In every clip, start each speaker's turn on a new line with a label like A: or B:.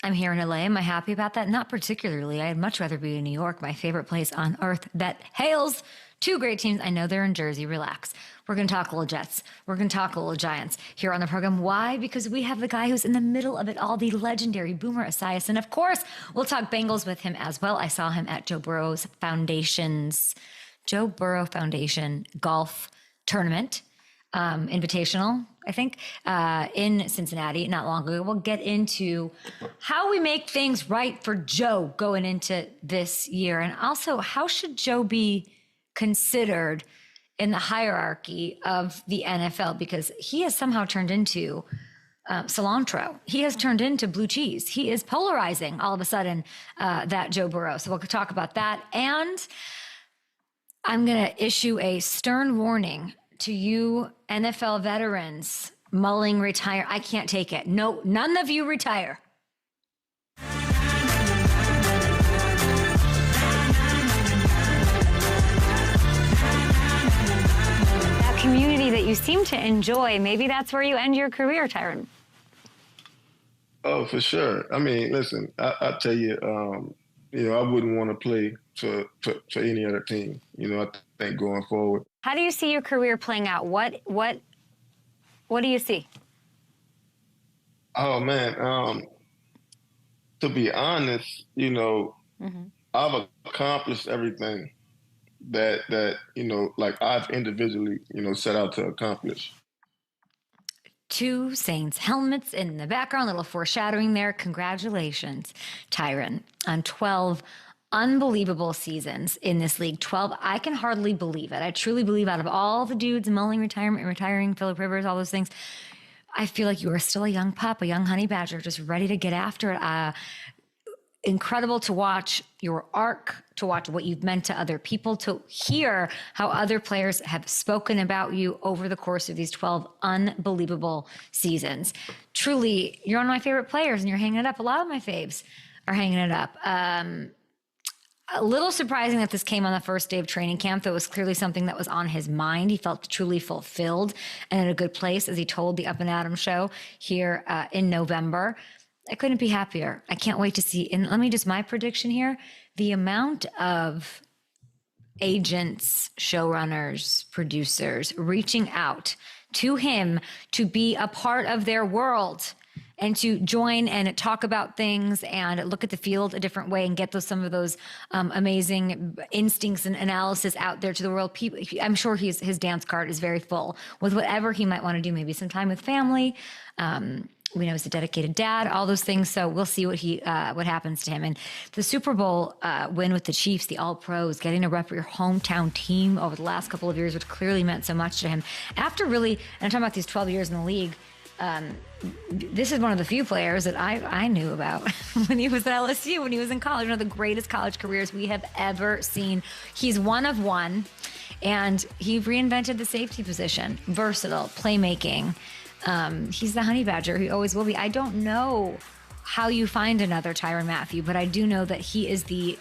A: I'm here in LA. Am I happy about that? Not particularly. I'd much rather be in New York, my favorite place on earth that hails two great teams. I know they're in Jersey. Relax. We're going to talk a little Jets. We're going to talk a little Giants here on the program. Why? Because we have the guy who's in the middle of it all, the legendary Boomer Esiason. Of course, we'll talk Bengals with him as well. I saw him at Joe Burrow Foundation golf tournament, invitational, I think, in Cincinnati not long ago. We'll get into how we make things right for Joe going into this year. And also, how should Joe be considered in the hierarchy of the NFL? Because he has somehow turned into cilantro. He has turned into blue cheese. He is polarizing all of a sudden, that Joe Burrow. So we'll talk about that. And I'm going to issue a stern warning to you NFL veterans mulling retire. I can't take it. No, none of you retire. That community that you seem to enjoy, maybe that's where you end your career, Tyrann.
B: Oh, for sure. I mean, listen, I tell you, I wouldn't want to play for any other team. I think going forward.
A: How do you see your career playing out? What do you see?
B: Oh man, to be honest, I've accomplished everything that like I've individually, set out to accomplish.
A: Two Saints helmets in the background, little foreshadowing there. Congratulations, Tyrann, on 12 unbelievable seasons in this league. 12, I can hardly believe it. I truly believe out of all the dudes mulling retirement, retiring, Phillip Rivers, all those things, I feel like you are still a young pup, a young honey badger, just ready to get after it. Incredible to watch your arc, to watch what you've meant to other people, to hear how other players have spoken about you over the course of these 12 unbelievable seasons. Truly, you're one of my favorite players and you're hanging it up. A lot of my faves are hanging it up. A little surprising that this came on the first day of training camp. That was clearly something that was on his mind. He felt truly fulfilled and in a good place, as he told the Up and Adam show here in November. I couldn't be happier. I can't wait to see. And let me just, my prediction here, the amount of agents, showrunners, producers reaching out to him to be a part of their world and to join and talk about things and look at the field a different way and get some of those amazing instincts and analysis out there to the world. People, I'm sure his dance card is very full with whatever he might want to do, maybe some time with family. We know he's a dedicated dad, all those things. So we'll see what happens to him. And the Super Bowl win with the Chiefs, the All-Pros, getting to rep your hometown team over the last couple of years, which clearly meant so much to him. After really, and I'm talking about these 12 years in the league, this is one of the few players that I knew about when he was at LSU, when he was in college, one of the greatest college careers we have ever seen. He's one of one, and he reinvented the safety position, versatile, playmaking. He's the honey badger. He always will be. I don't know how you find another Tyrann Mathieu, but I do know that he is the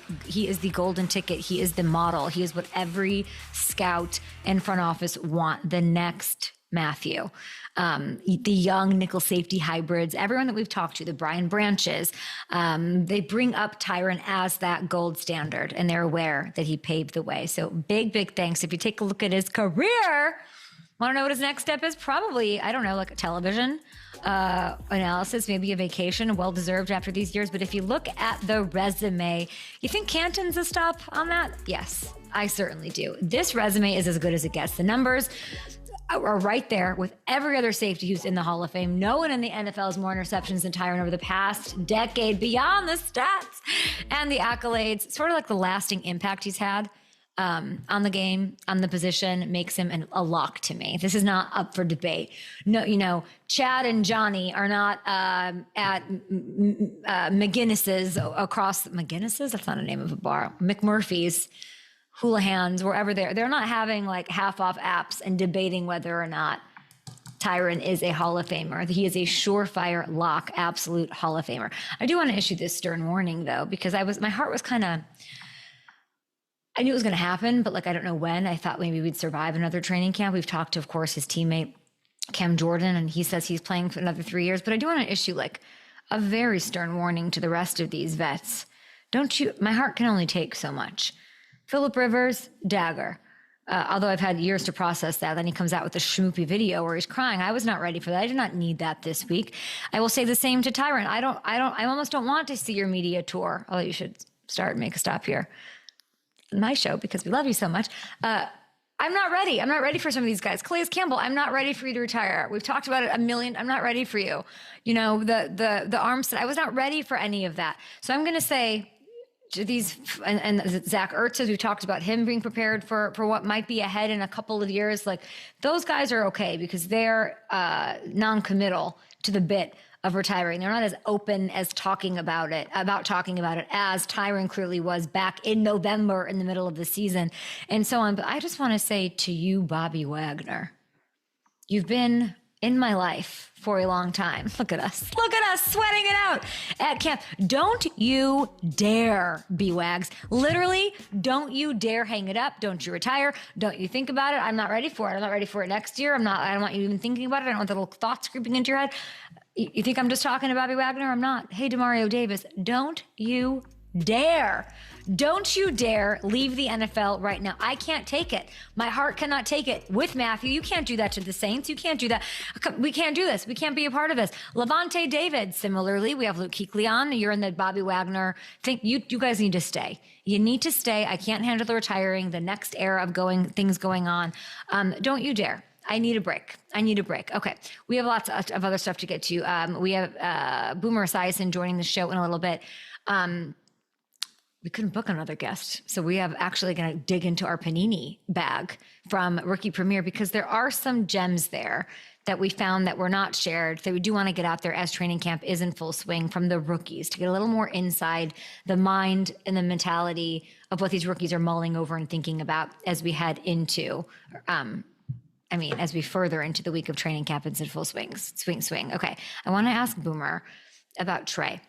A: golden ticket. He is the model. He is what every scout and front office want, the next Mathieu. The young nickel safety hybrids, everyone that we've talked to, the Brian Branches, they bring up Tyrann as that gold standard, and they're aware that he paved the way. So big thanks. If you take a look at his career, want to know what his next step is? Probably, I don't know, like a television analysis, maybe a vacation, well-deserved after these years. But if you look at the resume, you think Canton's a stop on that? Yes, I certainly do. This resume is as good as it gets. The numbers are right there with every other safety who's in the Hall of Fame. No one in the NFL has more interceptions than Tyrann over the past decade, beyond the stats and the accolades. Sort of like the lasting impact he's had on the game, on the position, makes him a lock to me. This is not up for debate. No, Chad and Johnny are not at McGinnis's across McGinnis's. That's not a name of a bar. McMurphy's, Houlihan's, wherever they're not having like half off apps and debating whether or not Tyrann is a Hall of Famer. He is a surefire lock, absolute Hall of Famer. I do want to issue this stern warning though, because my heart was kind of, I knew it was going to happen, but like, I don't know when. I thought maybe we'd survive another training camp. We've talked to, of course, his teammate, Cam Jordan, and he says he's playing for another 3 years. But I do want to issue like a very stern warning to the rest of these vets. My heart can only take so much. Phillip Rivers, dagger. Although I've had years to process that. Then he comes out with a schmoopy video where he's crying. I was not ready for that. I did not need that this week. I will say the same to Tyrann. I almost don't want to see your media tour. Although you should make a stop here. My show, because we love you so much. I'm not ready. I'm not ready for some of these guys. Calais Campbell, I'm not ready for you to retire. We've talked about it a million. I'm not ready for you. You know, the Armstead, I was not ready for any of that. So I'm going to say, these and Zach Ertz, as we talked about him being prepared for what might be ahead in a couple of years, like those guys are okay because they're non-committal to the bit of retiring. They're not as open as talking about it as Tyrann clearly was back in November in the middle of the season and so on. But I just want to say to you, Bobby Wagner, you've been in my life for a long time. Look at us sweating it out at camp. Don't you dare, B-Wags. Literally, don't you dare hang it up. Don't you retire. Don't you think about it. I'm not ready for it. I'm not ready for it next year. I don't want you even thinking about it. I don't want the little thoughts creeping into your head. You think I'm just talking to Bobby Wagner? I'm not. Hey, Demario Davis, don't you dare. Don't you dare leave the NFL right now. I can't take it. My heart cannot take it. With Mathieu, you can't do that to the Saints. You can't do that. We can't do this. We can't be a part of this. Levante David, similarly, we have Luke Kuechly on. You're in the Bobby Wagner thing. You guys need to stay. You need to stay. I can't handle the retiring, the next era of things going on. Don't you dare. I need a break. Okay. We have lots of other stuff to get to. We have Boomer Esiason joining the show in a little bit. We couldn't book another guest. So we have actually going to dig into our Panini bag from Rookie Premier because there are some gems there that we found that were not shared that we do want to get out there as training camp is in full swing from the rookies to get a little more inside the mind and the mentality of what these rookies are mulling over and thinking about as we head into, as we further into the week of training camp. It's in full swing. Okay. I want to ask Boomer about Trey.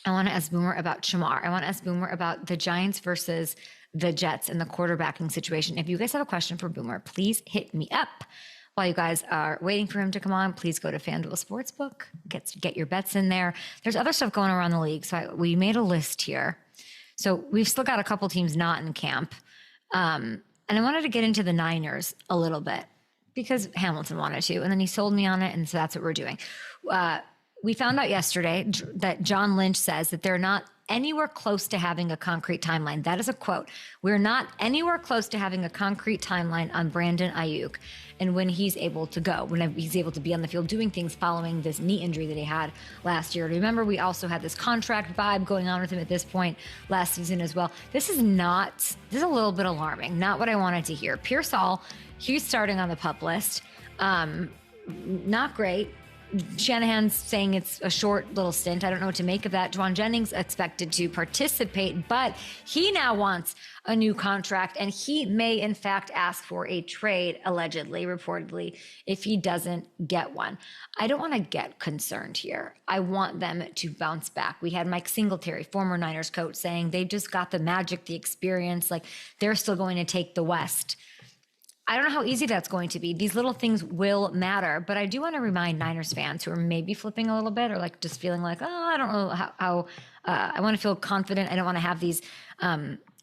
A: I want to ask Boomer about Shamar. I want to ask Boomer about the Giants versus the Jets and the quarterbacking situation. If you guys have a question for Boomer, please hit me up. While you guys are waiting for him to come on, please go to FanDuel Sportsbook. Get your bets in there. There's other stuff going around the league. So we made a list here. So we've still got a couple teams not in camp. And I wanted to get into the Niners a little bit because Hamilton wanted to. And then he sold me on it. And so that's what we're doing. We found out yesterday that John Lynch says that they're not anywhere close to having a concrete timeline. That is a quote. We're not anywhere close to having a concrete timeline on Brandon AIYUK and when he's able to go, when he's able to be on the field doing things following this knee injury that he had last year. Remember, we also had this contract vibe going on with him at this point last season as well. This is a little bit alarming. Not what I wanted to hear. PEARSALL, he's starting on the PUP list. Not great. Shanahan's saying it's a short little stint. I don't know what to make of that. Juwan Jennings expected to participate, but he now wants a new contract, and he may, in fact, ask for a trade, allegedly, reportedly, if he doesn't get one. I don't want to get concerned here. I want them to bounce back. We had Mike Singletary, former Niners coach, saying they just got the magic, the experience, like they're still going to take the West. I don't know how easy that's going to be. These little things will matter, but I do want to remind Niners fans who are maybe flipping a little bit or like just feeling like, I don't know how I want to feel confident. I don't want to have these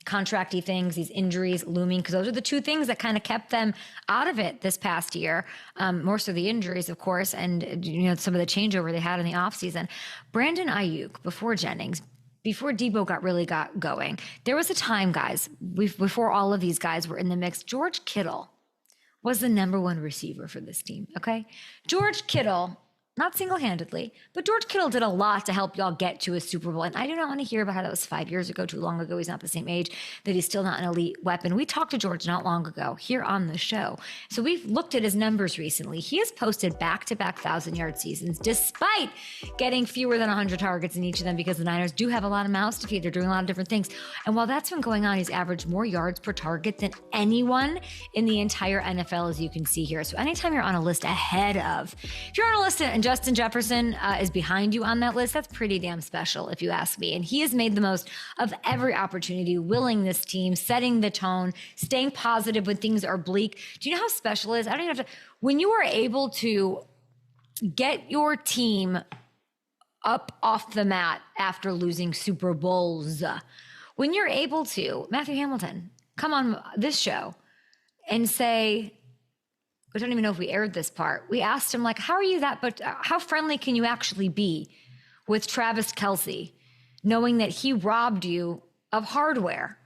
A: contracty things, these injuries looming, because those are the two things that kind of kept them out of it this past year. More so the injuries, of course, and some of the changeover they had in the offseason. Brandon AIYUK, before Jennings, before Debo got going, there was a time, guys, before all of these guys were in the mix, George Kittle was the number one receiver for this team, okay? George Kittle, not single-handedly, but George Kittle did a lot to help y'all get to a Super Bowl. And I do not want to hear about how that was 5 years ago, too long ago. He's not the same age, that he's still not an elite weapon. We talked to George not long ago here on the show. So we've looked at his numbers recently. He has posted back-to-back 1,000-yard seasons, despite getting fewer than 100 targets in each of them, because the Niners do have a lot of mouths to feed. They're doing a lot of different things. And while that's been going on, he's averaged more yards per target than anyone in the entire NFL, as you can see here. So anytime you're on a list ahead of, if you're on a list and Justin Jefferson is behind you on that list, that's pretty damn special, if you ask me. And he has made the most of every opportunity, willing this team, setting the tone, staying positive when things are bleak. Do you know how special it is? I don't even have to. When you are able to get your team up off the mat after losing Super Bowls. When you're able to, Matthew Hamilton, come on this show and say, I don't even know if we aired this part. We asked him, like, how are you but how friendly can you actually be with Travis Kelce, knowing that he robbed you of hardware?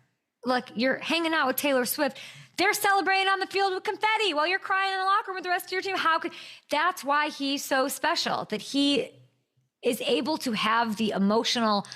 A: Like, you're hanging out with Taylor Swift. They're celebrating on the field with confetti while you're crying in the locker room with the rest of your team. That's why he's so special, that he is able to have the emotional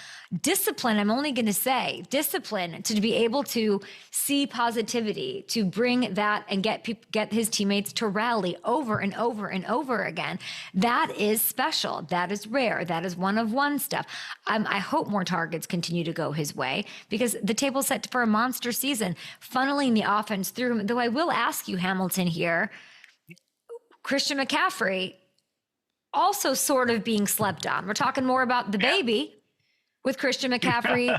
A: discipline, I'm only going to say discipline, to be able to see positivity, to bring that and get his teammates to rally over and over and over again. That is special. That is rare. That is one of one stuff. I hope more targets continue to go his way, because the table's set for a monster season, funneling the offense through him. Though I will ask you, Hamilton, here, Christian McCaffrey also sort of being slept on. We're talking more about the baby with Christian McCaffrey.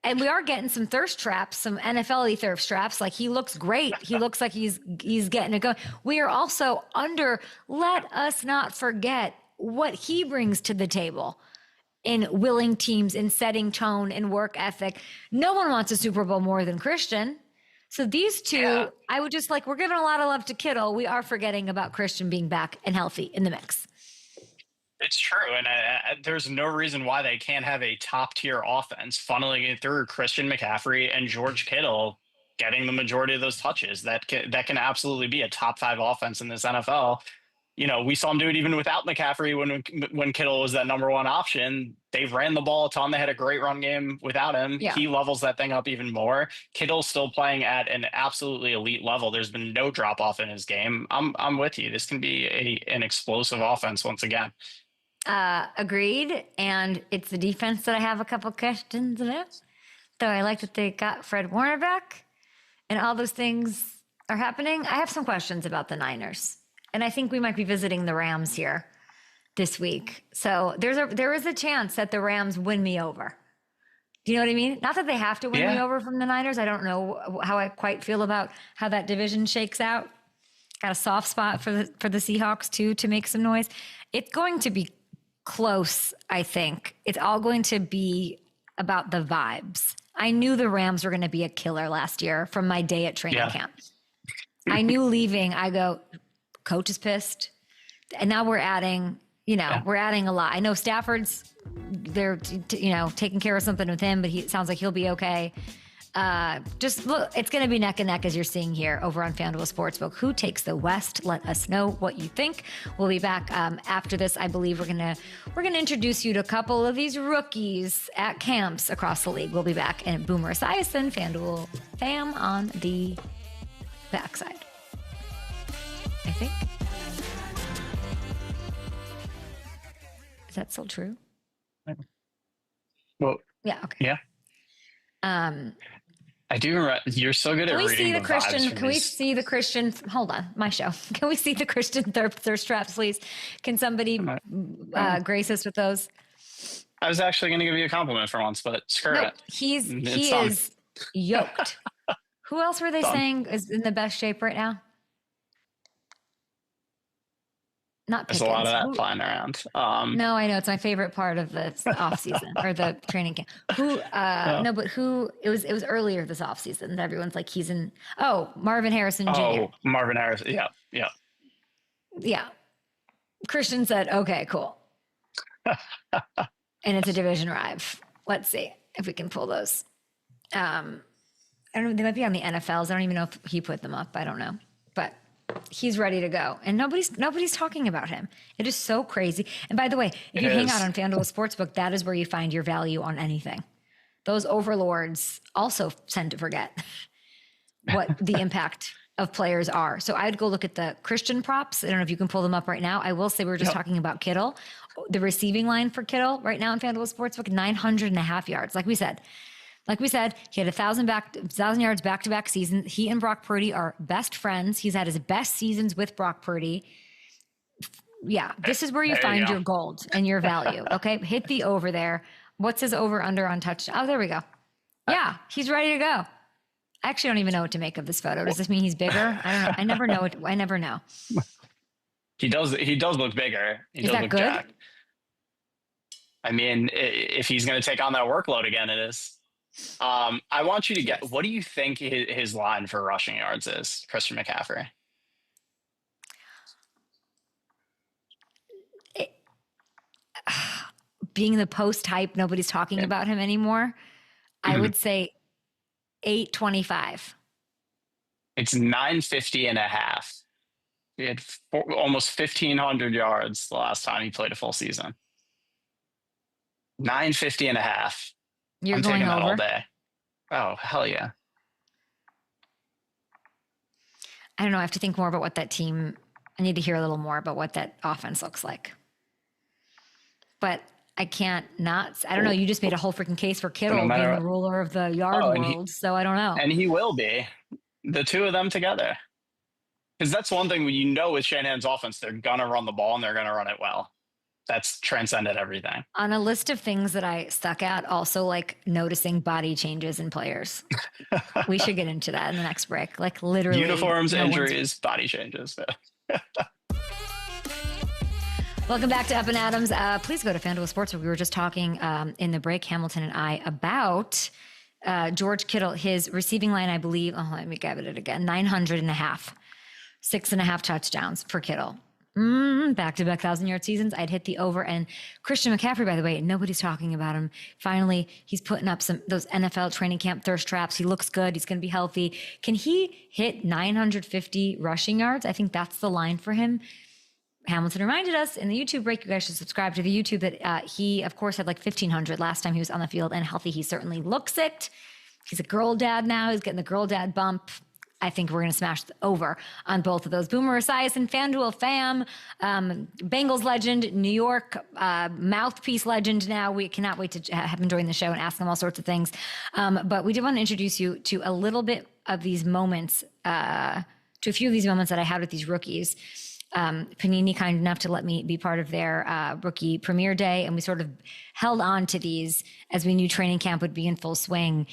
A: And we are getting some thirst traps, some NFL thirst traps. Like, he looks great. He looks like he's getting it going. We are also let us not forget what he brings to the table in willing teams, in setting tone and work ethic. No one wants a Super Bowl more than Christian. So these two, I would just we're giving a lot of love to Kittle. We are forgetting about Christian being back and healthy in the mix.
C: It's true, and there's no reason why they can't have a top-tier offense funneling it through Christian McCaffrey and George Kittle getting the majority of those touches. That can absolutely be a top 5 offense in this NFL. You know, we saw him do it even without McCaffrey when Kittle was that number one option. They ran the ball a ton. They had a great run game without him. Yeah. He levels that thing up even more. Kittle's still playing at an absolutely elite level. There's been no drop-off in his game. I'm with you. This can be an explosive offense once again.
A: Agreed. And it's the defense that I have a couple questions about. Though I like that they got Fred Warner back and all those things are happening. I have some questions about the Niners. And I think we might be visiting the Rams here this week. So there is a chance that the Rams win me over. Do you know what I mean? Not that they have to win me over from the Niners. I don't know how I quite feel about how that division shakes out. Got a soft spot for the Seahawks too, to make some noise. It's going to be close, I think. It's all going to be about the vibes. I knew the Rams were going to be a killer last year from my day at training camp. I knew leaving, I go, coach is pissed. And now we're adding, we're adding a lot. I know Stafford's, they're, taking care of something with him, but it sounds like he'll be okay. Just look, it's going to be neck and neck, as you're seeing here over on FanDuel Sportsbook. Who takes the West? Let us know what you think. We'll be back after this. I believe we're gonna introduce you to a couple of these rookies at camps across the league. We'll be back in Boomer Esiason, FanDuel fam on the backside, I think. Is that still true?
C: Well,
A: yeah. Okay.
C: Yeah. I do remember, you're so good at reading the vibes.
A: Can we see the Christian? Hold on, my show. Can we see the Christian thirst traps, please? Can somebody grace us with those?
C: I was actually going to give you a compliment for once, but screw it.
A: He is yoked. Who else were they saying is in the best shape right now? Not Pickens.
C: There's a lot of that flying around.
A: No, I know. It's my favorite part of the off season or the training camp. No, but who, it was earlier this off season that everyone's like, he's in, Marvin Harrison Jr.
C: Oh, Marvin Harrison. Yeah.
A: Yeah. Christian said, okay, cool. And it's a division rival. Let's see if we can pull those. I don't know. They might be on the NFLs. I don't even know if he put them up. I don't know, but he's ready to go, and nobody's talking about him. It is so crazy. And by the way, if you hang out on FanDuel Sportsbook, that is where you find your value on anything. Those overlords also tend to forget what the impact of players are. So I'd go look at the Christian props. I don't know if you can pull them up right now. I will say we were just talking about Kittle. The receiving line for Kittle right now in FanDuel Sportsbook, 900.5 yards. Like we said, he had 1,000 yards back-to-back seasons. He and Brock Purdy are best friends. He's had his best seasons with Brock Purdy. Yeah, this is where you find your gold and your value. Okay, hit the over there. What's his over-under on touchdown? Oh, there we go. Yeah, he's ready to go. I actually don't even know what to make of this photo. Does this mean he's bigger? I don't know. I never know.
C: He does look bigger. He
A: is
C: does
A: that
C: look
A: good?
C: jacked. I mean, if he's going to take on that workload again, it is. I want you to get, what do you think his line for rushing yards is, Christian McCaffrey?
A: Being the post hype, nobody's talking about him anymore. I would say 825.
C: It's 950 and a half. He had almost 1,500 yards the last time he played a full season. 950 and a half.
A: You're
C: I'm
A: going
C: taking that
A: over?
C: all day. Oh, hell yeah.
A: I don't know. I have to think more about what that team, I need to hear a little more about what that offense looks like. But I can't not, I don't know. You just made a whole freaking case for Kittle being the ruler of the yard world. So I don't know.
C: And he will be. The two of them together. Because that's one thing when you know with Shanahan's offense, they're going to run the ball and they're going to run it well. That's transcended everything.
A: On a list of things that I stuck at, also like noticing body changes in players. We should get into that in the next break. Like literally.
C: Uniforms, injuries, body changes.
A: Welcome back to Up and Adams. Please go to FanDuel Sports. We were just talking in the break, Hamilton and I, about George Kittle, his receiving line, I believe. Oh, let me get it again. 900 and a half. 6.5 touchdowns for Kittle. Back-to-back 1,000-yard seasons. I'd hit the over. And Christian McCaffrey, by the way, nobody's talking about him. Finally, he's putting up those NFL training camp thirst traps. He looks good. He's going to be healthy. Can he hit 950 rushing yards? I think that's the line for him. Hamilton reminded us in the YouTube break, you guys should subscribe to the YouTube, that he, of course, had like 1,500 last time he was on the field and healthy. He certainly looks it. He's a girl dad now. He's getting the girl dad bump. I think we're going to smash over on both of those. Boomer Esiason, FanDuel fam, Bengals legend, New York mouthpiece legend now. We cannot wait to have him join the show and ask him all sorts of things. But we did want to introduce you to a little bit of these moments, to a few of these moments that I had with these rookies. Panini kind enough to let me be part of their rookie premiere day. And we sort of held on to these as we knew training camp would be in full swing.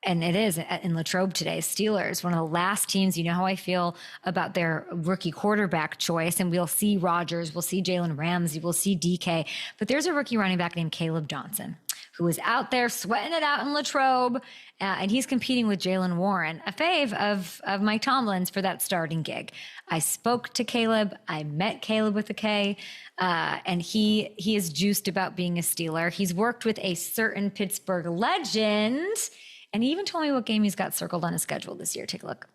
A: And it is in Latrobe today. Steelers, one of the last teams. You know how I feel about their rookie quarterback choice. And we'll see Rodgers, we'll see Jalen Ramsey, we'll see DK. But there's a rookie running back named Kaleb Johnson, who is out there sweating it out in Latrobe. And he's competing with Jaylen Warren, a fave of Mike Tomlin's for that starting gig. I spoke to Kaleb. I met Kaleb with a K. And he is juiced about being a Steeler. He's worked with a certain Pittsburgh legend. And he even told me what game he's got circled on his schedule this year. Take a look.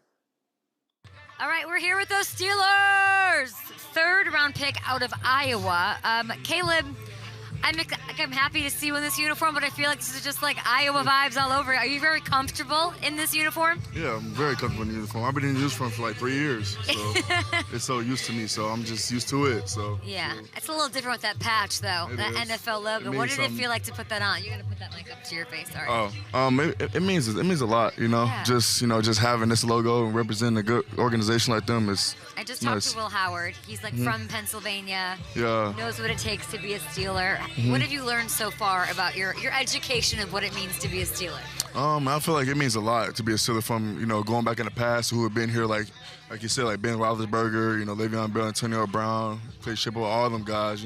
A: All right, we're here with those Steelers. Third round pick out of Iowa. Kaleb, I'm happy to see you in this uniform, but I feel like this is just like Iowa vibes all over. Are you very comfortable in this uniform?
D: Yeah, I'm very comfortable in the uniform. I've been in the uniform for like 3 years, so it's so used to me, so I'm just used to it. So
A: yeah, it's a little different with that patch, though, that
D: is.
A: NFL logo. What did it feel like to put that on? You're gonna put that mic up to your face, all right?
D: It means a lot, you know.
A: Yeah.
D: Just having this logo and representing a good organization like them is.
A: I just
D: nice.
A: talked to Will Howard. He's like from Pennsylvania.
D: Yeah.
A: Knows what it takes to be a Steeler. What have you learned so far about your education of what it means to be a Steeler?
D: I feel like it means a lot to be a Steeler from, going back in the past, who have been here, like you said, like Ben Roethlisberger, Le'Veon Bell, Antonio Brown, Clay Shippo, all of them guys,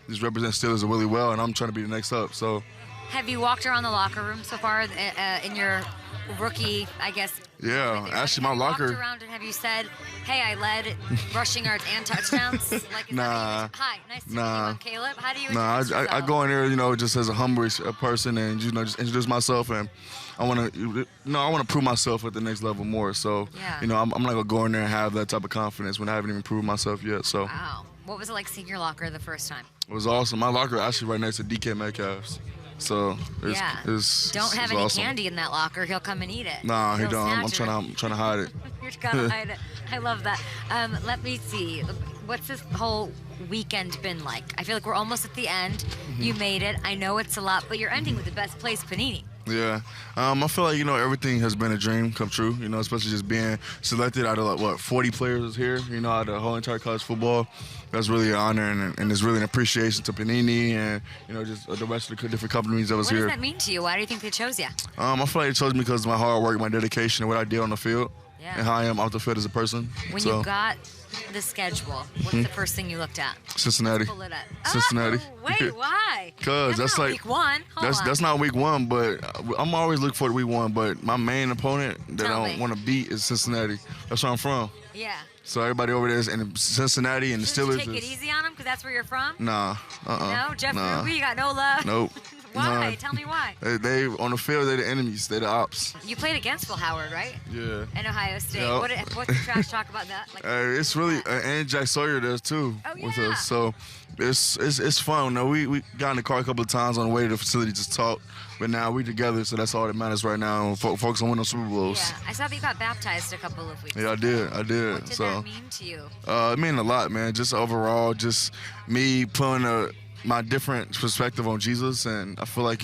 D: just represent Steelers really well, and I'm trying to be the next up, so.
A: Have you walked around the locker room so far in your rookie, I guess?
D: Yeah, actually, my locker.
A: Walked around and have you said, "Hey, I led rushing yards and touchdowns"? Like,
D: nah.
A: Hi, nice to meet you. I'm Kaleb. How do you?
D: I go in there, just as a humble person, and just introduce myself, and I want to prove myself at the next level more. So,
A: yeah.
D: I'm not gonna go in there and have that type of confidence when I haven't even proved myself yet. So.
A: Wow. What was it like seeing your locker the first time?
D: It was awesome. My locker actually right next to DK Metcalf's. So it's
A: don't have any
D: awesome.
A: Candy in that locker. He'll come and eat it.
D: Nah, he don't. I'm trying to hide it.
A: You're trying to hide it. I love that. Let me see. What's this whole weekend been like? I feel like we're almost at the end. You made it. I know it's a lot, but you're ending with the best place, Panini.
D: Yeah. I feel like, everything has been a dream come true, especially just being selected out of, 40 players here, out of the whole entire college football. That's really an honor, and it's really an appreciation to Panini and, just the rest of the different companies that was here.
A: What does that mean to you? Why do you think they chose you?
D: I feel like they chose me because of my hard work, my dedication, and what I did on the field.
A: Yeah.
D: and how I am off the field as a person.
A: When
D: so,
A: you got the schedule, what's the first thing you looked at?
D: Cincinnati.
A: Pull it up.
D: Cincinnati.
A: Oh, wait, why?
D: Because that's
A: not
D: like
A: week one.
D: that's not week one, but I'm always looking for week one. But my main opponent that
A: Tell
D: I
A: me.
D: don't want to beat is Cincinnati. That's where I'm from.
A: Yeah.
D: So everybody over there is in Cincinnati and the
A: Shouldn't
D: Steelers.
A: you take it easy on them because that's where you're from?
D: Nah.
A: No, Jeff
D: nah.
A: Ruby, you got no love.
D: Nope.
A: Why?
D: Nah.
A: Tell me why.
D: They on the field. They're the enemies. They're the ops.
A: You played against Phil Howard, right?
D: Yeah.
A: In Ohio State.
D: Yep.
A: What's the trash talk about that? Like,
D: It's really and Jack Sawyer does too with
A: yeah.
D: us. So it's fun. No, we got in the car a couple of times on the way to the facility to talk, but now we together, so that's all that matters right now. And focus on winning Super Bowls.
A: yeah. I saw that you got baptized a couple of weeks
D: Yeah,
A: ago.
D: I did.
A: What did
D: So
A: that mean to you?
D: it meant a lot, man. Just overall, just me putting my different perspective on Jesus, and I feel like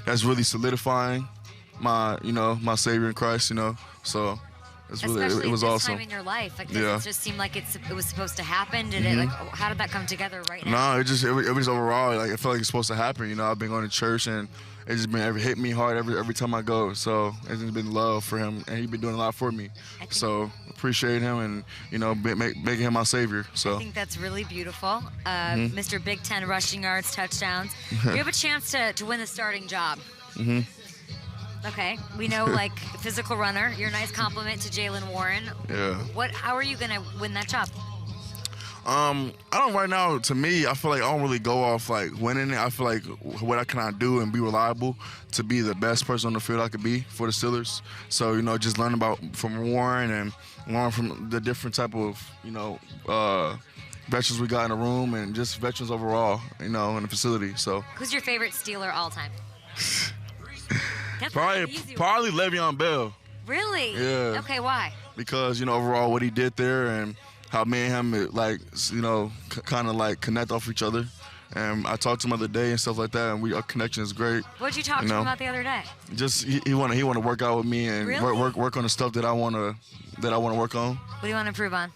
D: that's really solidifying my Savior in Christ. So it's really
A: Especially
D: it was
A: this
D: awesome.
A: time in your life. Like,
D: Yeah.
A: it just seemed like it was supposed to happen. Did it? Like, how did that come together right now?
D: No, it was overall like it felt like it's supposed to happen. I've been going to church and it's just been hit me hard every time I go. So it's just been love for him, and he's been doing a lot for me. So appreciate him, and making him my savior. So
A: I think that's really beautiful. Mr. Big Ten rushing yards, touchdowns. You have a chance to win the starting job. Okay, we know like physical runner. You're a nice compliment to Jaylin Warren.
D: yeah.
A: How are you gonna win that job?
D: I don't right now. To me, I feel like I don't really go off like winning it. I feel like what can I do and be reliable to be the best person on the field I could be for the Steelers. So just learn from Warren and learn from the different type of veterans we got in the room and just veterans overall in the facility. So
A: Who's your favorite Steeler all time? That's
D: probably
A: an easy one.
D: Le'Veon Bell.
A: Really?
D: Yeah.
A: Okay, why?
D: Because overall what he did there and how me and him kind of like connect off each other. And I talked to him the other day and stuff like that, and our connection is great.
A: What'd you talk to him about the other day?
D: Just he want to work out with me and
A: Really?
D: work on the stuff that I want to work on.
A: What do you want to improve on?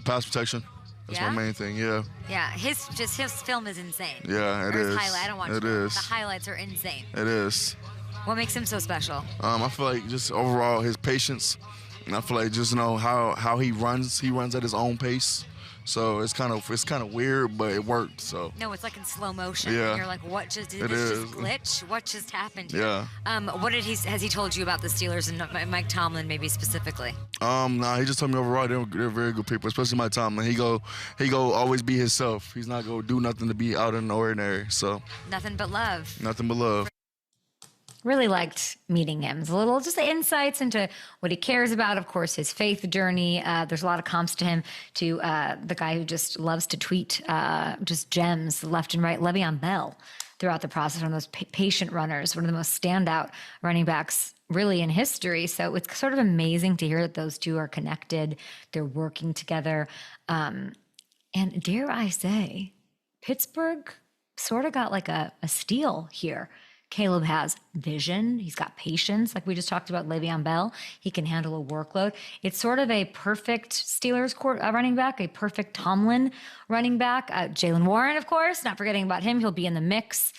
D: Pass protection. That's
A: Yeah?
D: my main thing. Yeah.
A: Yeah, his film is insane.
D: Yeah, it
A: Or his
D: is.
A: highlight. I don't watch
D: It
A: them.
D: is.
A: The highlights are insane.
D: It is.
A: What makes him so special?
D: I feel like just overall his patience, and I feel like just how he runs. He runs at his own pace. So it's kind of weird, but it worked. So
A: No, it's like in slow motion.
D: Yeah.
A: And you're like, what did
D: It
A: this
D: is.
A: just glitch? What just happened here?
D: Yeah.
A: What has he told you about the Steelers and Mike Tomlin maybe specifically?
D: Nah, he just told me overall they're very good people, especially my Tomlin. He go always be himself. He's not gonna do nothing to be out in the ordinary. So
A: Nothing but love.
D: nothing but love.
A: Really liked meeting him. It's a little just the insights into what he cares about. Of course, his faith journey. There's a lot of comps to him, to the guy who just loves to tweet just gems left and right. Le'Veon Bell throughout the process, one of those patient runners, one of the most standout running backs really in history. So it's sort of amazing to hear that those two are connected. They're working together. And dare I say, Pittsburgh sort of got like a steal here. Kaleb has vision. He's got patience. Like we just talked about Le'Veon Bell. He can handle a workload. It's sort of a perfect Steelers running back, a perfect Tomlin running back. Jaylin Warren, of course, not forgetting about him. He'll be in the mix.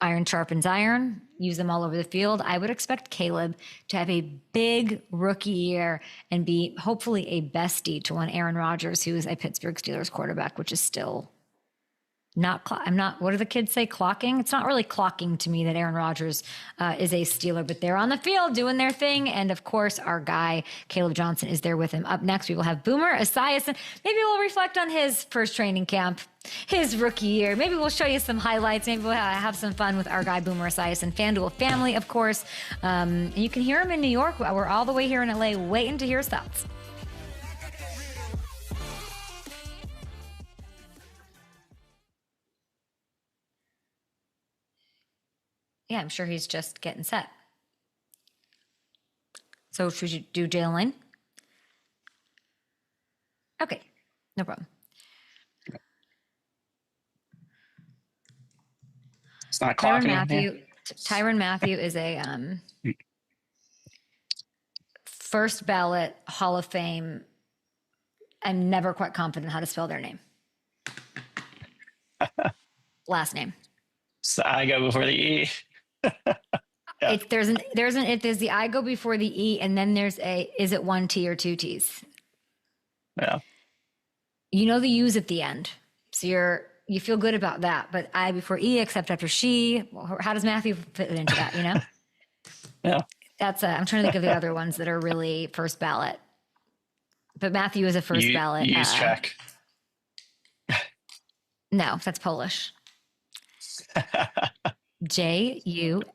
A: Iron sharpens iron. Use them all over the field. I would expect Kaleb to have a big rookie year and be hopefully a bestie to one Aaron Rodgers, who is a Pittsburgh Steelers quarterback, which is still what do the kids say, clocking? It's not really clocking to me that Aaron Rodgers is a Steeler, but they're on the field doing their thing. And of course, our guy, Caleb Johnson, is there with him. Up next, we will have Boomer Esiason. Maybe we'll reflect on his first training camp, his rookie year. Maybe we'll show you some highlights. Maybe we'll have some fun with our guy, Boomer Esiason. FanDuel family, of course. And you can hear him in New York. We're all the way here in LA waiting to hear his thoughts. Yeah, I'm sure he's just getting set. So should you do Jaylin? Okay, no problem.
C: It's not clocking.
A: Tyrann Mathieu is a first ballot Hall of Fame. I'm never quite confident how to spell their name. Last name.
C: So I go before the E. Yeah.
A: there's if there's the I go before the E, and then there's is it one T or two T's?
C: Yeah.
A: You know the U's at the end, so you feel good about that. But I before E, except after she. How does Matthew fit into that? You know?
C: Yeah.
A: That's I'm trying to think of the other ones that are really first ballot. But Matthew is a first ballot.
C: Use check.
A: No, that's Polish. JUSZCZYK.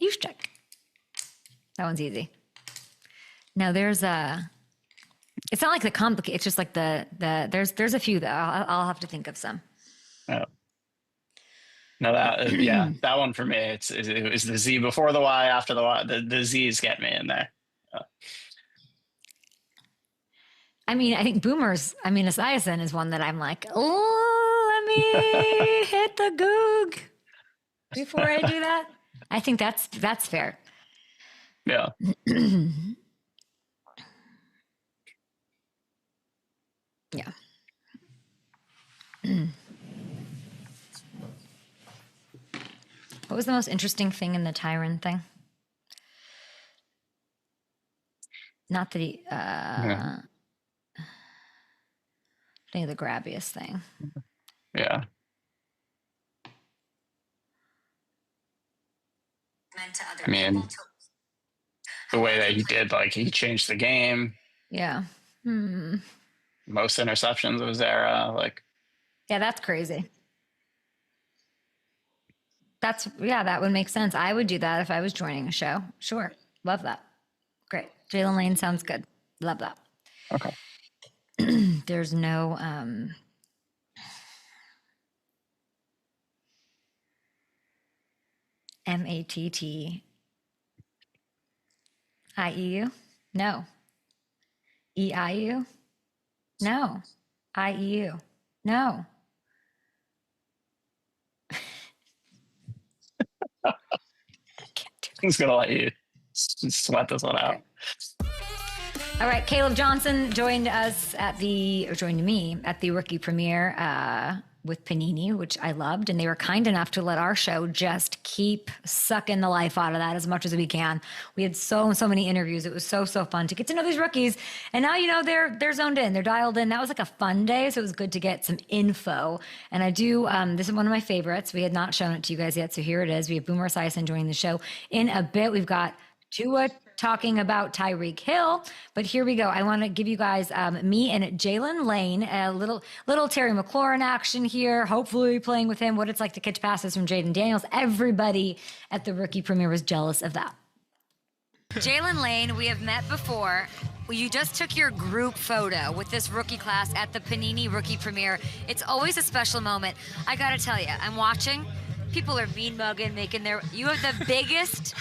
A: Juszczyk. That one's easy. Now there's it's not like the complicated. It's just like there's a few that I'll have to think of some.
C: Oh. No, that one for me. It's the Z before the Y, after the Y. The Z's get me in there.
A: I mean, I think Esiason is one that I'm like, oh, let me hit the goog before I do that. I think that's fair.
C: Yeah.
A: Yeah. What was the most interesting thing in the Tyrann thing? Not that he, I think the grabbiest thing.
C: Yeah. I mean, the way that he did, like, he changed the game.
A: Yeah.
C: Most interceptions of his era. Like,
A: yeah, that's crazy. That would make sense. I would do that if I was joining a show. Sure. Love that. Great. Jaylin Lane sounds good. Love that.
C: Okay.
A: There's no MATTIEU? No. EIU? No. IEU? No.
C: I'm just going to let you sweat this one out.
A: All right, Kaleb Johnson joined me at the rookie premiere with Panini, which I loved, and they were kind enough to let our show just keep sucking the life out of that as much as we can. We had so many interviews. It was so fun to get to know these rookies, and now they're zoned in, they're dialed in. That was like a fun day, so it was good to get some info. And I do. This is one of my favorites. We had not shown it to you guys yet, so here it is. We have Boomer Esiason joining the show in a bit. We've got Tua talking about Tyreek Hill, but here we go. I want to give you guys me and Jaylin Lane, a little Terry McLaurin action here. Hopefully playing with him, what it's like to catch passes from Jaden Daniels. Everybody at the rookie premiere was jealous of that. Jaylin Lane, we have met before. You just took your group photo with this rookie class at the Panini rookie premiere. It's always a special moment. I got to tell you, I'm watching. People are mean mugging, you have the biggest,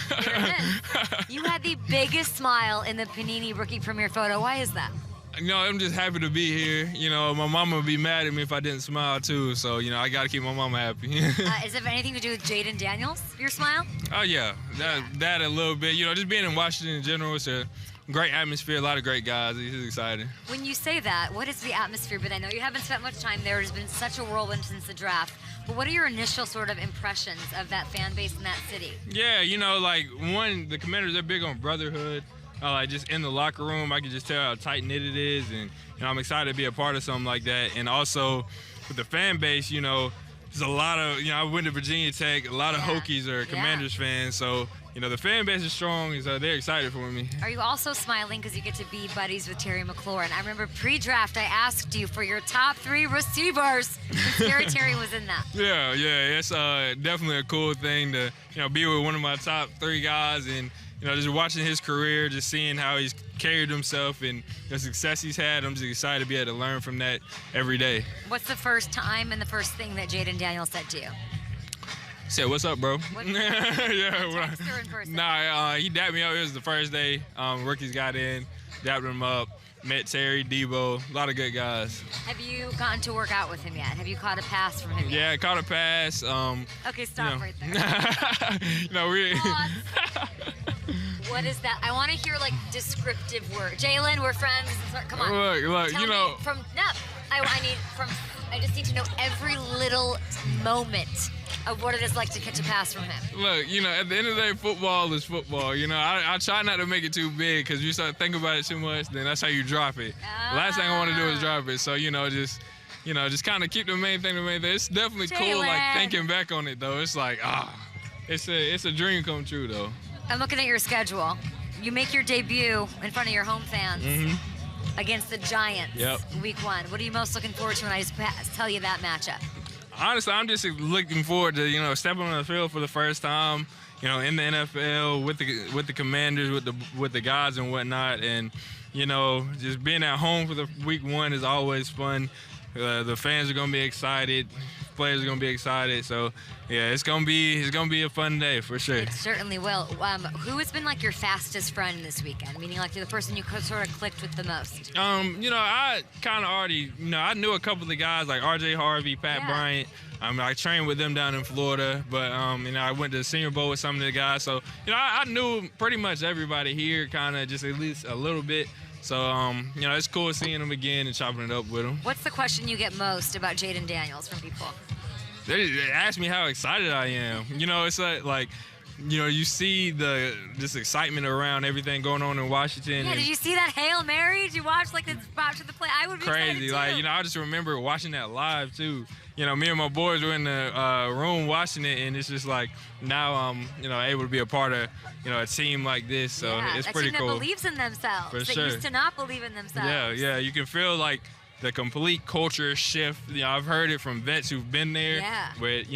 A: you had the biggest smile in the Panini rookie premiere photo. Why is that?
E: I'm just happy to be here. My mama would be mad at me if I didn't smile too. So, I got to keep my mama happy.
A: Is it anything to do with Jaden Daniels, your smile?
E: Oh, yeah. That a little bit. Just being in Washington in general, it's a great atmosphere, a lot of great guys. It's exciting. When
A: you say that, what is the atmosphere? But I know you haven't spent much time there. It's been such a whirlwind since the draft. But what are your initial sort of impressions of that fan base in that city? Yeah,
E: the Commanders, they're big on brotherhood. Just in the locker room, I can just tell how tight-knit it is. And, I'm excited to be a part of something like that. And also, with the fan base, there's a lot of, I went to Virginia Tech. A lot of Hokies are Commanders fans. So, the fan base is strong, so they're excited for me.
A: Are you also smiling because you get to be buddies with Terry McLaurin? I remember pre-draft, I asked you for your top 3 receivers. Terry was in that.
E: Yeah, it's definitely a cool thing to, be with one of my top 3 guys and, just watching his career, just seeing how he's carried himself and the success he's had. I'm just excited to be able to learn from that every day.
A: What's the first time and the first thing that Jaden Daniels said to you?
E: Said, "What's up, bro?"
A: Yeah.
E: Nah, he dapped me up. It was the first day. Rookies got in, dapped him up. Met Terry, Debo, a lot of good guys.
A: Have you gotten to work out with him yet? Have you caught a pass from him yet?
E: Yeah, caught a pass.
A: Okay, stop right there. What is that? I want to hear descriptive words. Jaylin, we're friends. Come on.
E: Look.
A: I just need to know every little moment of what it is like to catch a pass from him?
E: Look, at the end of the day, football is football. I try not to make it too big because you start thinking about it too much, then that's how you drop it. Last thing I want to do is drop it. So, just kind of keep the main thing. It's definitely cool, like, thinking back on it, though. It's like, it's a dream come true, though.
A: I'm looking at your schedule. You make your debut in front of your home fans against the Giants week 1. What are you most looking forward to when I just tell you that matchup?
E: Honestly, I'm just looking forward to, stepping on the field for the first time, in the NFL with the Commanders, with the guys and whatnot. And, just being at home for the week 1 is always fun. The fans are going to be excited. Players are going to be excited. So, yeah, it's going to be a fun day for sure.
A: It certainly will. Who has been like your fastest friend this weekend? Meaning like the person you sort of clicked with the most?
E: I kind of already, I knew a couple of the guys like RJ Harvey, Pat Bryant. I trained with them down in Florida, but, I went to the Senior Bowl with some of the guys. So, I knew pretty much everybody here kind of just at least a little bit. So, it's cool seeing them again and chopping it up with them.
A: What's the question you get most about Jayden Daniels from people?
E: They ask me how excited I am. It's like you see this excitement around everything going on in Washington.
A: Yeah, did you see that Hail Mary? Did you watch like the spot to the play? I would be
E: crazy.
A: Excited too.
E: I just remember watching that live too. Me and my boys were in the room watching it, and it's just like now I'm able to be a part of a team like this. So it's pretty cool.
A: A team that believes in themselves.
E: For
A: that
E: sure.
A: used to not believe in themselves.
E: Yeah. You can feel like the complete culture shift. I've heard it from vets who've been there.
A: Yeah.
E: With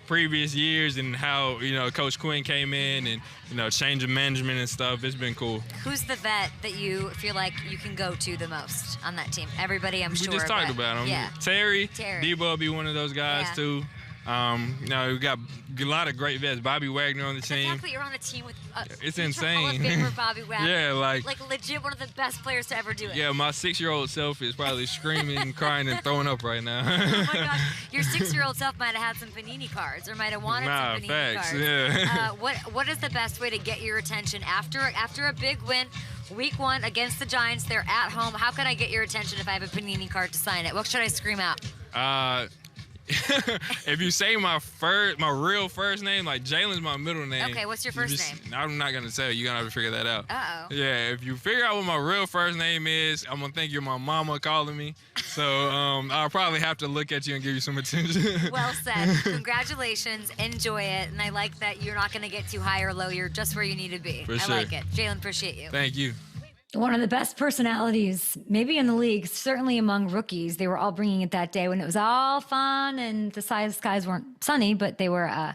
E: previous years and how Coach Quinn came in and change of management and stuff. It's been cool.
A: Who's the vet that you feel like you can go to the most on that team? Everybody, I'm sure.
E: We just talked about him.
A: Yeah.
E: Terry. Debo will be one of those guys too. We got a lot of great vets. Bobby Wagner on the team.
A: Exactly, you're on a team with
E: it's insane.
A: Hall of Famer Bobby Wagner.
E: Yeah, like
A: legit one of the best players to ever do it.
E: Yeah, my 6-year-old self is probably screaming, crying, and throwing up right now.
A: Oh my gosh, your 6-year-old self might have had some Panini cards, or might have wanted some Panini cards.
E: Yeah.
A: What is the best way to get your attention after a big win? Week 1 against the Giants, they're at home. How can I get your attention if I have a Panini card to sign it? What should I scream out?
E: If you say my real first name, like Jaylin's my middle name.
A: Okay, what's your first name?
E: I'm not gonna tell you. You're gonna have to figure that out.
A: Uh-oh.
E: Yeah, if you figure out what my real first name is, I'm gonna think you're my mama calling me. So I'll probably have to look at you and give you some attention.
A: Well said. Congratulations. Enjoy it. And I like that you're not gonna get too high or low. You're just where you need to be.
E: For sure.
A: I like it. Jaylin, appreciate you.
E: Thank you.
A: One of the best personalities, maybe in the league, certainly among rookies. They were all bringing it that day when it was all fun and the skies weren't sunny, but they were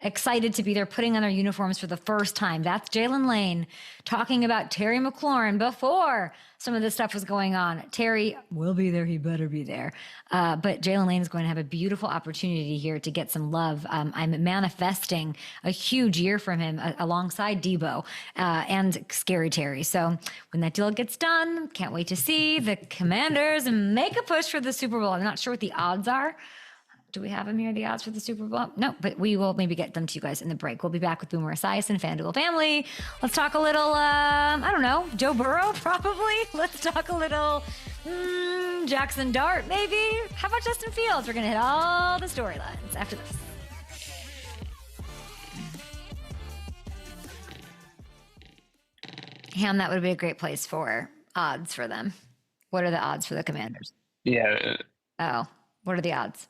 A: excited to be there putting on their uniforms for the first time. That's Jaylin Lane talking about Terry McLaurin before some of this stuff was going on. Terry will be there. He better be there. But Jaylin Lane is going to have a beautiful opportunity here to get some love. I'm manifesting a huge year from him alongside Debo and Scary Terry. So when that deal gets done, can't wait to see the Commanders make a push for the Super Bowl. I'm not sure what the odds are. Do we have them here, the odds for the Super Bowl? No, but we will maybe get them to you guys in the break. We'll be back with Boomer Esiason, FanDuel family. Let's talk a little, I don't know, Joe Burrow, probably. Let's talk a little Jackson Dart, maybe. How about Justin Fields? We're going to hit all the storylines after this. Ham, that would be a great place for odds for them. What are the odds for the Commanders?
C: Yeah.
A: Oh, what are the odds?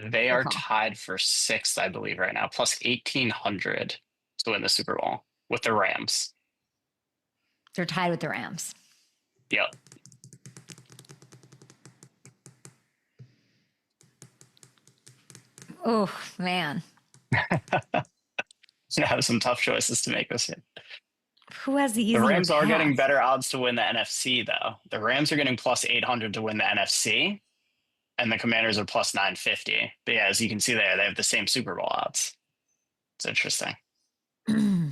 C: They are tied for 6th, I believe, right now, plus 1,800 to win the Super Bowl with the Rams.
A: They're tied with the Rams.
C: Yep.
A: Oh, man.
C: You have some tough choices to make this year.
A: Who has the easier
C: The Rams are
A: path?
C: getting better odds to win the NFC, though. The Rams are getting plus 800 to win the NFC. And the Commanders are plus 950. But yeah, as you can see there, they have the same Super Bowl odds. It's interesting.
A: The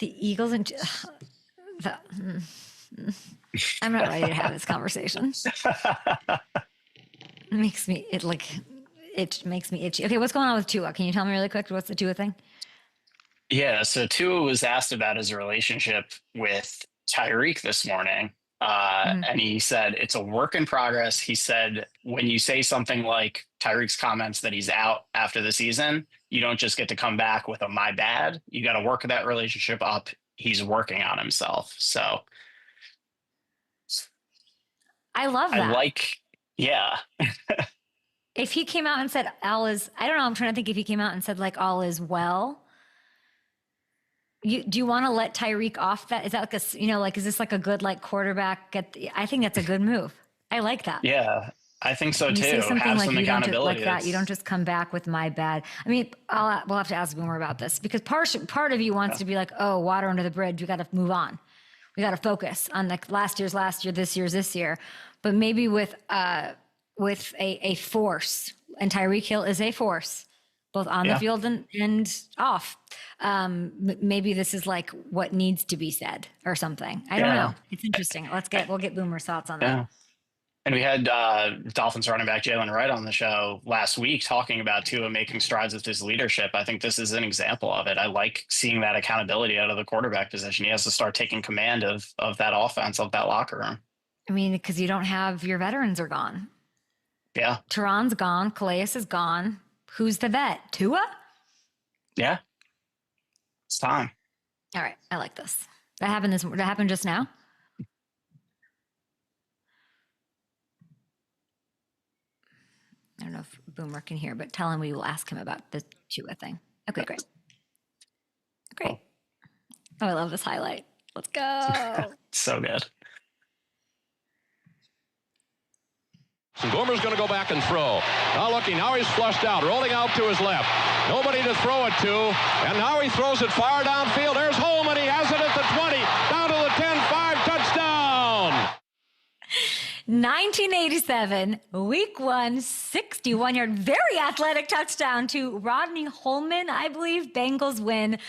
A: Eagles and I'm not ready to have this conversation. It makes me itchy. Okay, what's going on with Tua? Can you tell me really quick what's the Tua thing?
C: Yeah, so Tua was asked about his relationship with TYREEK this morning. And he said, it's a work in progress. He said, when you say something like Tyreek's comments that he's out after the season, you don't just get to come back with a my bad. You got to work that relationship up. He's working on himself. So
A: I love that.
C: Yeah.
A: If he came out and said all is, I don't know, I'm trying to think if he came out and said like all is well. Do you want to let Tyreek off that? Is that like is this like a good like quarterback? I think that's a good move. I like that.
C: Yeah, I think so too.
A: You say something
C: have
A: like
C: some
A: you don't
C: accountability
A: like that. You don't just come back with my bad. I mean, we'll have to ask Boomer about this because part of you wants to be like, oh, water under the bridge. We got to move on. We got to focus on like last year, this year. But maybe with a force, and Tyreek Hill is a force, both on the field and off. Maybe this is like what needs to be said or something. I don't know. It's interesting. We'll get Boomer's thoughts on that.
C: And we had Dolphins running back Jaylin Wright on the show last week talking about Tua making strides with his leadership. I think this is an example of it. I like seeing that accountability out of the quarterback position. He has to start taking command of that offense, of that locker room.
A: I mean, because you don't have your veterans are gone.
C: Yeah.
A: Tyrann's gone. Calais is gone. Who's the vet? Tua?
C: Yeah. It's time.
A: All right. I like this. That happened just now? I don't know if Boomer can hear, but tell him we will ask him about the Tua thing. Okay, great. Great. Oh, I love this highlight. Let's go.
C: So good.
F: Boomer's going to go back and throw. Now looking, now he's flushed out, rolling out to his left. Nobody to throw it to, and now he throws it far downfield. There's Holman, he has it at the 20, down to the 10-5, touchdown!
A: 1987, week 1, 61-yard, very athletic touchdown to Rodney Holman, I believe. Bengals win.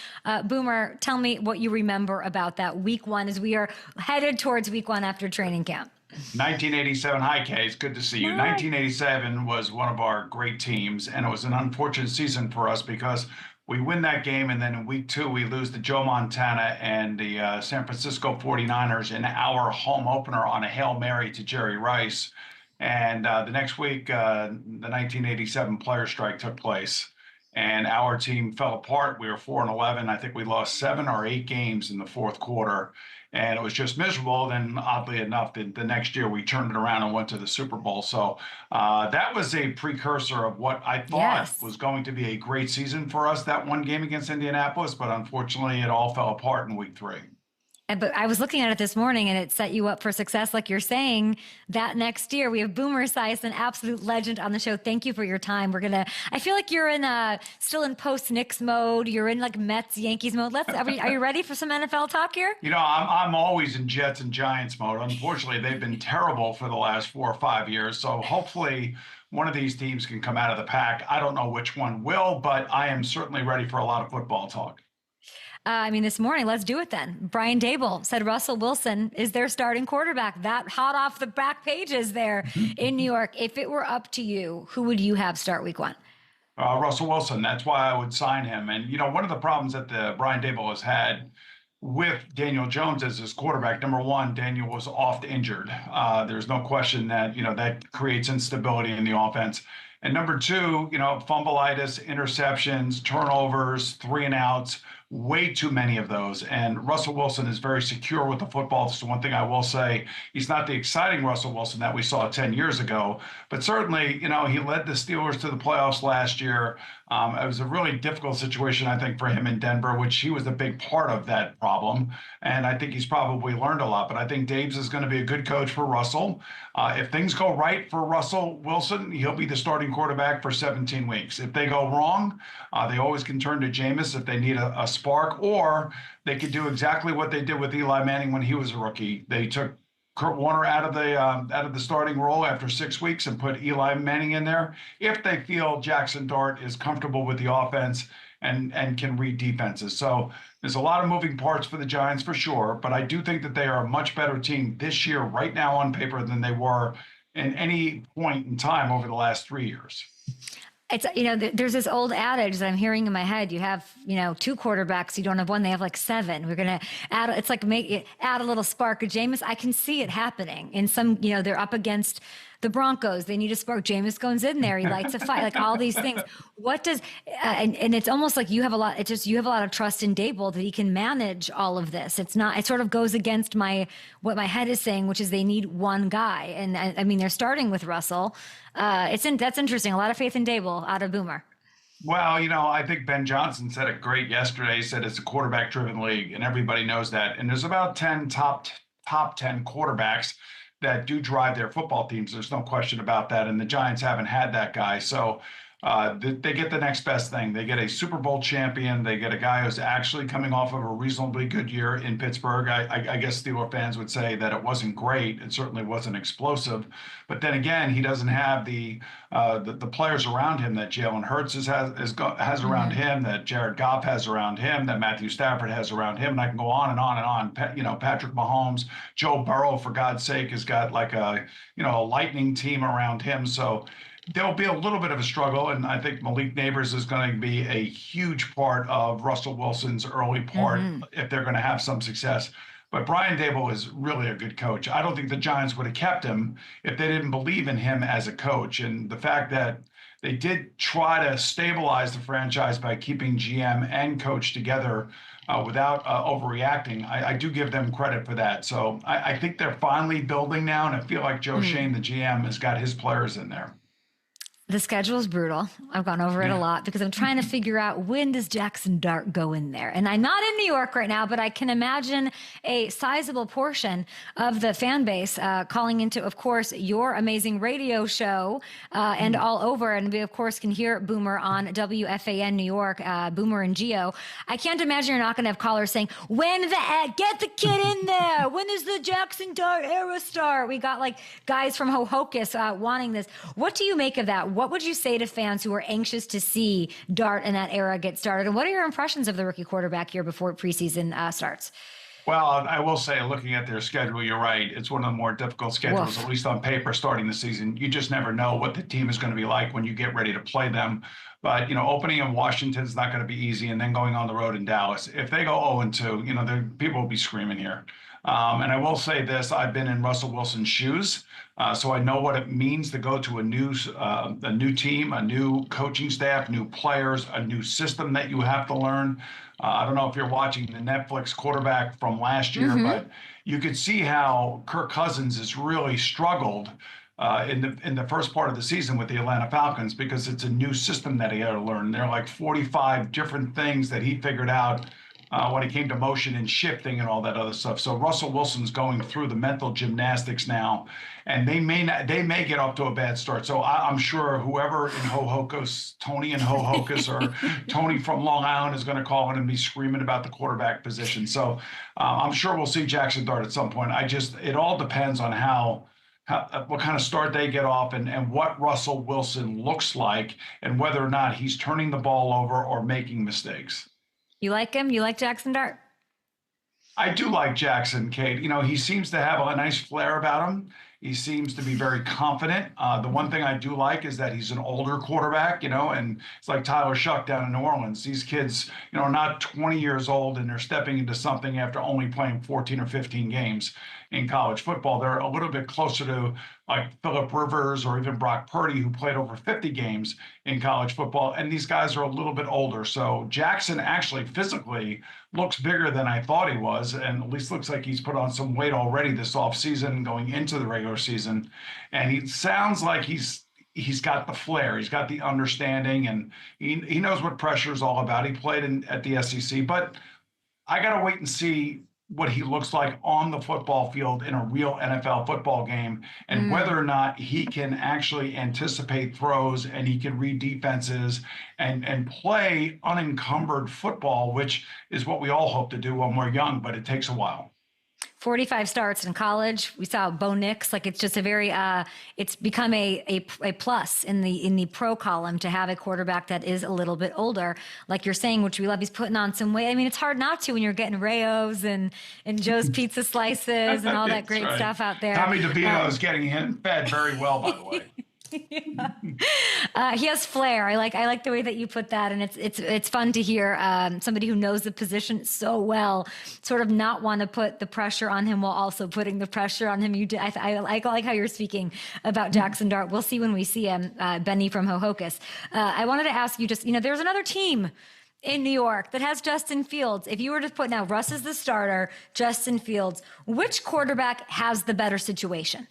A: Boomer, tell me what you remember about that week 1 as we are headed towards week 1 after training camp.
G: 1987. Hi, Kay. It's good to see you. 1987 was one of our great teams, and it was an unfortunate season for us because we win that game, and then in week 2, we lose to Joe Montana and the San Francisco 49ers in our home opener on a Hail Mary to Jerry Rice. And the next week, the 1987 player strike took place, and our team fell apart. We were 4-11. I think we lost 7 or 8 games in the fourth quarter. And it was just miserable. Then, oddly enough, the next year we turned it around and went to the Super Bowl. So that was a precursor of what I thought was going to be a great season for us, that one game against Indianapolis. But unfortunately, it all fell apart in week 3.
A: But I was looking at it this morning, and it set you up for success, like you're saying. That next year, we have Boomer Esiason, an absolute legend, on the show. Thank you for your time. I feel like you're still in post-Knicks mode. You're in like Mets, Yankees mode. Are you ready for some NFL talk here?
G: You know, I'm always in Jets and Giants mode. Unfortunately, they've been terrible for the last 4 or 5 years. So hopefully one of these teams can come out of the pack. I don't know which one will, but I am certainly ready for a lot of football talk.
A: This morning, let's do it then. Brian Dable said Russell Wilson is their starting quarterback. That hot off the back pages there in New York. If it were up to you, who would you have start week 1?
G: Russell Wilson. That's why I would sign him. And, you know, one of the problems that Brian Dable has had with Daniel Jones as his quarterback, number one, Daniel was oft injured. There's no question that, you know, that creates instability in the offense. And number two, you know, fumbleitis, interceptions, turnovers, 3 and outs, way too many of those. And Russell Wilson is very secure with the football. This is one thing I will say. He's not the exciting Russell Wilson that we saw 10 years ago, but certainly, you know, he led the Steelers to the playoffs last year. It was a really difficult situation, I think, for him in Denver, which he was a big part of that problem. And I think he's probably learned a lot. But I think Daves is going to be a good coach for Russell. If things go right for Russell Wilson, he'll be the starting quarterback for 17 weeks. If they go wrong, they always can turn to Jameis if they need a spark, or they could do exactly what they did with Eli Manning when he was a rookie. They took Kurt Warner out of the starting role after 6 weeks and put Eli Manning in there if they feel Jackson Dart is comfortable with the offense and can read defenses. So there's a lot of moving parts for the Giants for sure, but I do think that they are a much better team this year right now on paper than they were in any point in time over the last 3 years.
A: It's, there's this old adage that I'm hearing in my head. You have, 2 quarterbacks. You don't have one. They have like 7. We're going to add, it's like add a little spark of Jameis. I can see it happening in some, they're up against the Broncos. They need a spark. Jameis goes in there. He lights a fight, like all these things. What does, and it's almost like you have a lot of trust in Dable that he can manage all of this. It sort of goes against what my head is saying, which is they need one guy. And I mean, they're starting with Russell. That's interesting. A lot of faith in Dable out of Boomer.
G: Well, I think Ben Johnson said it great yesterday. He said it's a quarterback-driven league, and everybody knows that. And there's about 10 top 10 quarterbacks that do drive their football teams. There's no question about that. And the Giants haven't had that guy. So they get the next best thing. They get a Super Bowl champion. They get a guy who's actually coming off of a reasonably good year in Pittsburgh. I guess Steelers fans would say that it wasn't great. It certainly wasn't explosive. But then again, he doesn't have the players around him that Jalen Hurts has around him, that Jared Goff has around him, that Matthew Stafford has around him. And I can go on and on and on. Patrick Mahomes, Joe Burrow, for God's sake, has got like a lightning team around him. So there'll be a little bit of a struggle, and I think Malik Neighbors is going to be a huge part of Russell Wilson's early part if they're going to have some success. But Brian Dable is really a good coach. I don't think the Giants would have kept him if they didn't believe in him as a coach. And the fact that they did try to stabilize the franchise by keeping GM and coach together without overreacting, I do give them credit for that. So I think they're finally building now, and I feel like Joe Shane, the GM, has got his players in there.
A: The schedule is brutal. I've gone over it a lot because I'm trying to figure out, when does Jackson Dart go in there? And I'm not in New York right now, but I can imagine a sizable portion of the fan base calling into, of course, your amazing radio show and all over. And we, of course, can hear Boomer on WFAN New York, Boomer and Geo. I can't imagine you're not going to have callers saying, get the kid in there. When does the Jackson Dart era start? We got like guys from Ho-Hocus wanting this. What do you make of that? What would you say to fans who are anxious to see Dart and that era get started? And what are your impressions of the rookie quarterback here before preseason starts?
G: Well, I will say, looking at their schedule, you're right. It's one of the more difficult schedules, at least on paper, starting the season. You just never know what the team is going to be like when you get ready to play them. But, opening in Washington is not going to be easy, and then going on the road in Dallas. If they go 0-2, people will be screaming here. And I will say this, I've been in Russell Wilson's shoes, so I know what it means to go to a new team, a new coaching staff, new players, a new system that you have to learn. I don't know if you're watching the Netflix Quarterback from last year, but you could see how Kirk Cousins has really struggled in the first part of the season with the Atlanta Falcons, because it's a new system that he had to learn. There are like 45 different things that he figured out when it came to motion and shifting and all that other stuff. So Russell Wilson's going through the mental gymnastics now, and they may get off to a bad start. So I'm sure whoever in Ho-Hocus, Tony in Ho-Hocus or Tony from Long Island, is going to call in and be screaming about the quarterback position. So I'm sure we'll see Jackson Dart at some point. It all depends on what kind of start they get off and what Russell Wilson looks like, and whether or not he's turning the ball over or making mistakes.
A: You like him? You like Jackson Dart?
G: I do like Jackson, Kate. He seems to have a nice flair about him. He seems to be very confident. The one thing I do like is that he's an older quarterback, and it's like Tyler Shuck down in New Orleans. These kids, are not 20 years old, and they're stepping into something after only playing 14 or 15 games in college football. They're a little bit closer to like Phillip Rivers or even Brock Purdy, who played over 50 games in college football. And these guys are a little bit older. So Jackson actually physically looks bigger than I thought he was, and at least looks like he's put on some weight already this offseason going into the regular season. And he sounds like he's got the flair, he's got the understanding, and he knows what pressure is all about. He played at the SEC, but I got to wait and see what he looks like on the football field in a real NFL football game, and whether or not he can actually anticipate throws and he can read defenses and play unencumbered football, which is what we all hope to do when we're young, but it takes a while.
A: 45 starts in college. We saw Bo Nix. Like, it's just a very, it's become a plus in the pro column to have a quarterback that is a little bit older, like you're saying, which we love. He's putting on some weight. I mean, it's hard not to when you're getting Rayos and Joe's Pizza Slices and all that great stuff out there.
G: Tommy DeVito is getting him fed very well, by the way.
A: He has flair. I like the way that you put that, and it's fun to hear somebody who knows the position so well sort of not want to put the pressure on him while also putting the pressure on him. I like how you're speaking about Jackson Dart. We'll see when we see him, Benny from Hohokus. I wanted to ask you just, there's another team in New York that has Justin Fields. If you were to put now Russ is the starter, Justin Fields, which quarterback has the better situation?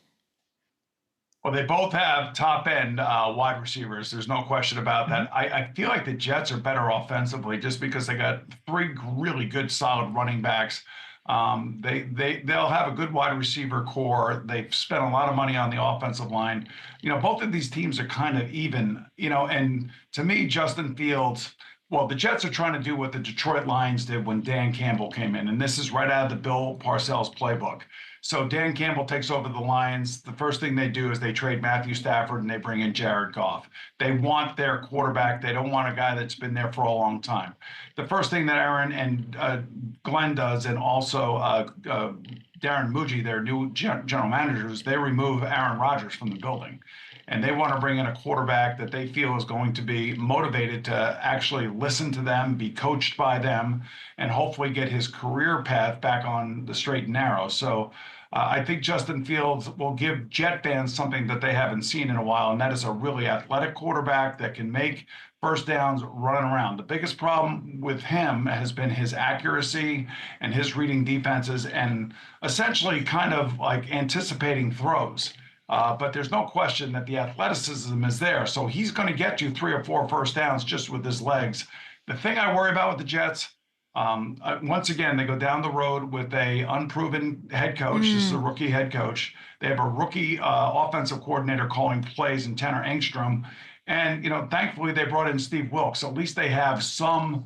G: Well, they both have top-end wide receivers. There's no question about that. I feel like the Jets are better offensively just because they got three really good, solid running backs. They'll have a good wide receiver core. They've spent a lot of money on the offensive line. Both of these teams are kind of even. And to me, Justin Fields. Well, the Jets are trying to do what the Detroit Lions did when Dan Campbell came in, and this is right out of the Bill Parcells playbook. So Dan Campbell takes over the Lions. The first thing they do is they trade Matthew Stafford and they bring in Jared Goff. They want their quarterback. They don't want a guy that's been there for a long time. The first thing that Aaron and Glenn does, and also Darren Muji, their new general managers, they remove Aaron Rodgers from the building. And they want to bring in a quarterback that they feel is going to be motivated to actually listen to them, be coached by them, and hopefully get his career path back on the straight and narrow. So I think Justin Fields will give Jet fans something that they haven't seen in a while, and that is a really athletic quarterback that can make first downs running around. The biggest problem with him has been his accuracy and his reading defenses and essentially kind of like anticipating throws. But there's no question that the athleticism is there. So he's going to get you 3 or 4 first downs just with his legs. The thing I worry about with the Jets, once again, they go down the road with a unproven head coach. This is a rookie head coach. They have a rookie offensive coordinator calling plays in Tanner Engstrom. And, thankfully they brought in Steve Wilkes. At least they have some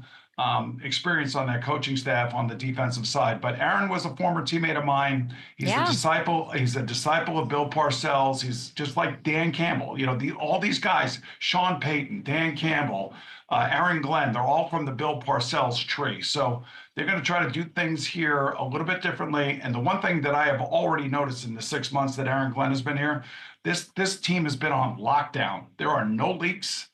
G: experience on that coaching staff on the defensive side. But Aaron was a former teammate of mine. He's a disciple. He's a disciple of Bill Parcells. He's just like Dan Campbell. All these guys, Sean Payton, Dan Campbell, Aaron Glenn, they're all from the Bill Parcells tree. So they're going to try to do things here a little bit differently. And the one thing that I have already noticed in the 6 months that Aaron Glenn has been here, this team has been on lockdown. There are no leaks.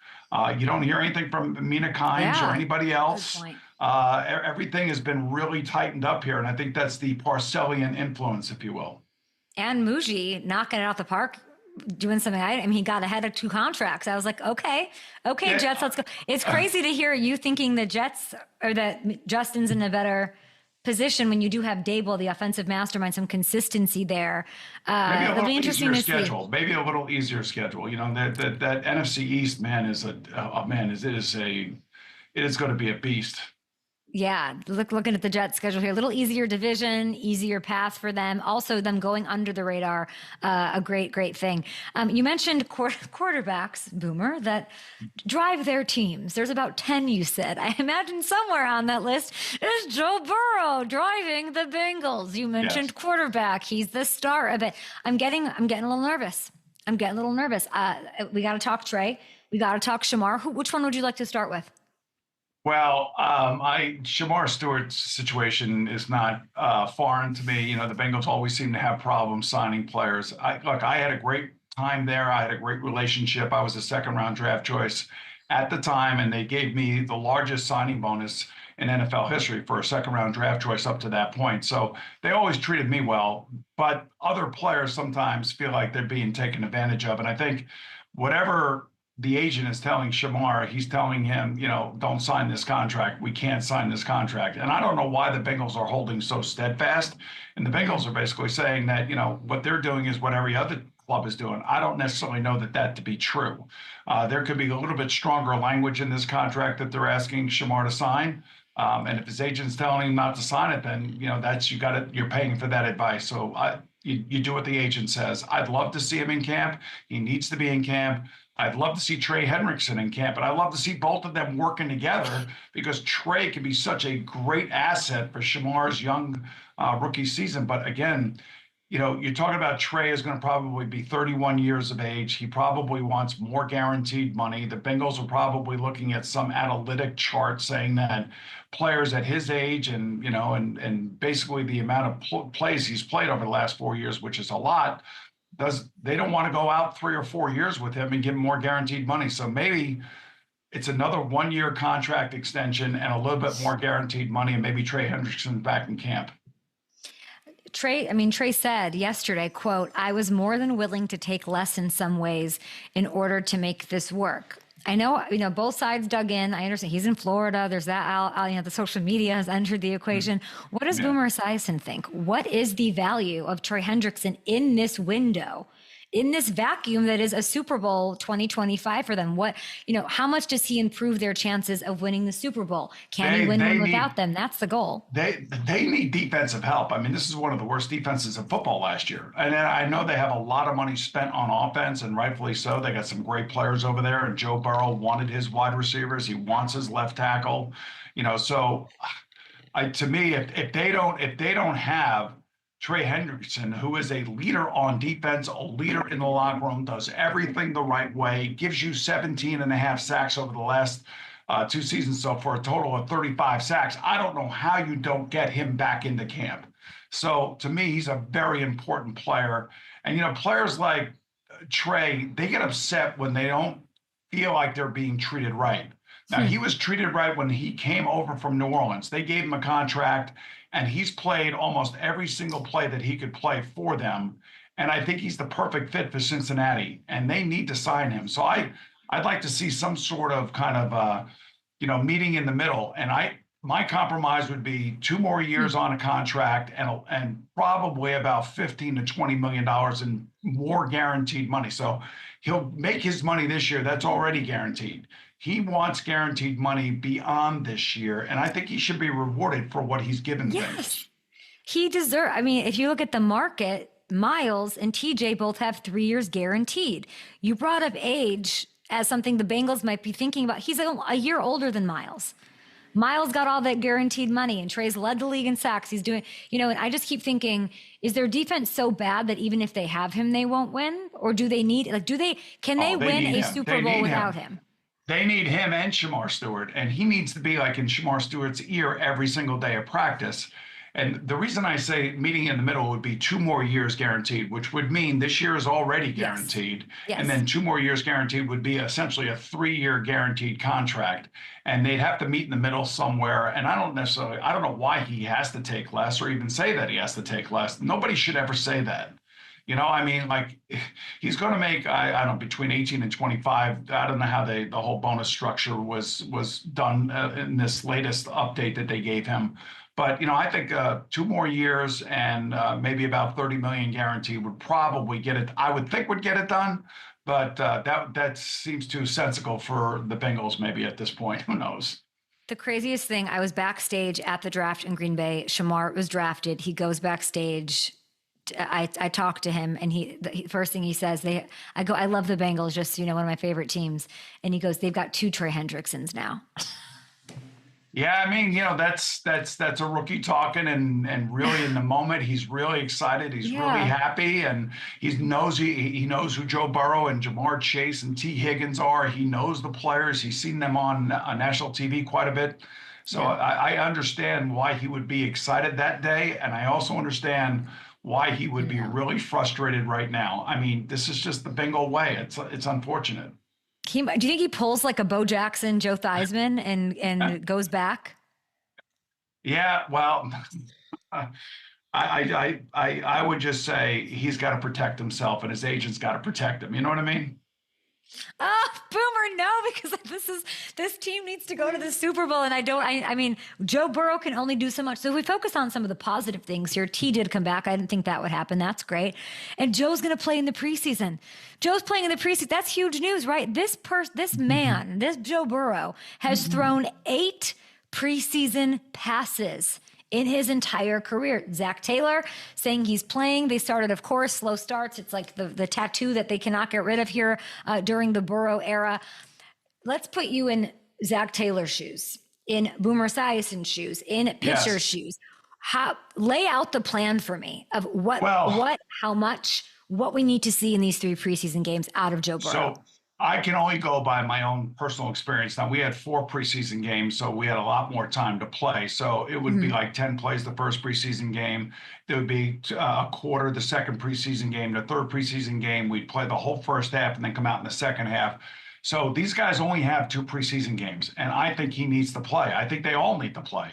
G: You don't hear anything from Mina Kimes or anybody else. Everything has been really tightened up here, and I think that's the Parcellian influence, if you will.
A: And Muji knocking it out the park, doing something. He got ahead of 2 contracts. I was like, okay, Jets, let's go. It's crazy to hear you thinking the Jets or that Justin's in a better position when you do have Dable, the offensive mastermind, some consistency there.
G: Maybe a
A: it'll be interesting to
G: schedule.
A: see.
G: Maybe a little easier schedule. That NFC East, man, it is going to be a beast.
A: Yeah, looking at the Jets schedule here, a little easier division, easier path for them. Also, them going under the radar, a great thing. You mentioned quarterbacks, Boomer, that drive their teams. There's about 10, you said. I imagine somewhere on that list is Joe Burrow driving the Bengals. You mentioned quarterback; he's the star of it. I'm getting a little nervous. We got to talk Trey. We got to talk Shamar. Which one would you like to start with?
G: Well, Shamar Stewart's situation is not foreign to me. The Bengals always seem to have problems signing players. I had a great time there. I had a great relationship. I was a 2nd-round draft choice at the time, and they gave me the largest signing bonus in NFL history for a 2nd-round draft choice up to that point. So they always treated me well, but other players sometimes feel like they're being taken advantage of. And I think whatever the agent is telling Shamar, he's telling him, don't sign this contract. We can't sign this contract. And I don't know why the Bengals are holding so steadfast. And the Bengals are basically saying that, what they're doing is what every other club is doing. I don't necessarily know that to be true. There could be a little bit stronger language in this contract that they're asking Shamar to sign. And if his agent's telling him not to sign it, then, you're paying for that advice. So you do what the agent says. I'd love to see him in camp. He needs to be in camp. I'd love to see Trey Hendrickson in camp, and I'd love to see both of them working together because Trey can be such a great asset for Shamar's young rookie season. But again, you're talking about Trey is going to probably be 31 years of age. He probably wants more guaranteed money. The Bengals are probably looking at some analytic chart saying that players at his age and, and basically the amount of plays he's played over the last 4 years, which is a lot, they don't want to go out 3 or 4 years with him and give him more guaranteed money. So maybe it's another 1-year contract extension and a little bit more guaranteed money, and maybe Trey Hendrickson's back in camp.
A: Trey said yesterday, quote, "I was more than willing to take less in some ways in order to make this work." I know, both sides dug in. I understand he's in Florida. There's that, the social media has entered the equation. What does Boomer Esiason think? What is the value of Trey Hendrickson in this window, in this vacuum that is a Super Bowl 2025 for them? How much does he improve their chances of winning the Super Bowl? Can he win one without them? That's the goal.
G: They need defensive help. I mean, this is one of the worst defenses in football last year. And I know they have a lot of money spent on offense, and rightfully so. They got some great players over there, and Joe Burrow wanted his wide receivers. He wants his left tackle. So to me, if they don't have Trey Hendrickson, who is a leader on defense, a leader in the locker room, does everything the right way, gives you 17.5 sacks over the last 2 seasons, so for a total of 35 sacks. I don't know how you don't get him back into camp. So to me, he's a very important player. And, players like Trey, they get upset when they don't feel like they're being treated right. Now, he was treated right when he came over from New Orleans. They gave him a contract, and he's played almost every single play that he could play for them. And I think he's the perfect fit for Cincinnati, and they need to sign him. So I'd like to see some sort of kind of, meeting in the middle. And my compromise would be 2 more years on a contract and probably about $15 to $20 million in more guaranteed money. So he'll make his money this year. That's already guaranteed. He wants guaranteed money beyond this year, and I think he should be rewarded for what he's given things.
A: He deserves. I mean, if you look at the market, Miles and TJ both have 3 years guaranteed. You brought up age as something the Bengals might be thinking about. He's a year older than Miles. Miles got all that guaranteed money, and Trey's led the league in sacks. He's doing, and I just keep thinking, is their defense so bad that even if they have him, they won't win? Or do they need, can they win a Super Bowl without him?
G: They need him and Shamar Stewart, and he needs to be like in Shamar Stewart's ear every single day of practice. And the reason I say meeting in the middle would be 2 more years guaranteed, which would mean this year is already guaranteed. Yes. And then 2 more years guaranteed would be essentially a 3-year guaranteed contract. And they'd have to meet in the middle somewhere. And I don't know why he has to take less or even say that he has to take less. Nobody should ever say that. He's going to make, I don't know, between 18 and 25. I don't know how the whole bonus structure was done in this latest update that they gave him. But, I think 2 more years and maybe about 30 million guarantee would probably get it. I would think would get it done. But that seems too sensible for the Bengals maybe at this point. Who knows?
A: The craziest thing, I was backstage at the draft in Green Bay. Shamar was drafted. He goes backstage. I talked to him, and the first thing he says, I go, "I love the Bengals, just, one of my favorite teams." And he goes, "They've got 2 Trey Hendricksons now."
G: Yeah, I mean, that's a rookie talking, and really in the moment, he's really excited. He's really happy, and he knows who Joe Burrow and Jamar Chase and T. Higgins are. He knows the players. He's seen them on national TV quite a bit. So I understand why he would be excited that day, and I also understand why he would be really frustrated right now. I mean, this is just the Bengal way. It's unfortunate.
A: Do you think he pulls like a Bo Jackson, Joe Theismann, and goes back?
G: Yeah, well, I would just say he's got to protect himself, and his agent's got to protect him. You know what I mean?
A: Oh, Boomer, no, because this team needs to go to the Super Bowl, and I mean, Joe Burrow can only do so much. So if we focus on some of the positive things here, T did come back. I didn't think that would happen. That's great. And Joe's going to play in the preseason. Joe's playing in the preseason. That's huge news, right? This Joe Burrow has thrown 8 preseason passes in his entire career. Zac Taylor saying he's playing. They started, of course, slow starts. It's like the tattoo that they cannot get rid of here during the Burrow era. Let's put you in Zac Taylor's shoes, in Boomer Esiason's shoes, in pitcher's shoes. Lay out the plan for me of how much, what we need to see in these 3 preseason games out of Joe Burrow.
G: So I can only go by my own personal experience. Now, we had 4 preseason games, so we had a lot more time to play. So it would be like 10 plays the first preseason game. There would be a quarter the second preseason game, the third preseason game. We'd play the whole first half and then come out in the second half. So these guys only have 2 preseason games, and I think he needs to play. I think they all need to play.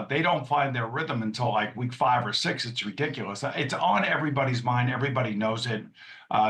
G: They don't find their rhythm until like week 5 or 6. It's ridiculous. It's on everybody's mind. Everybody knows it.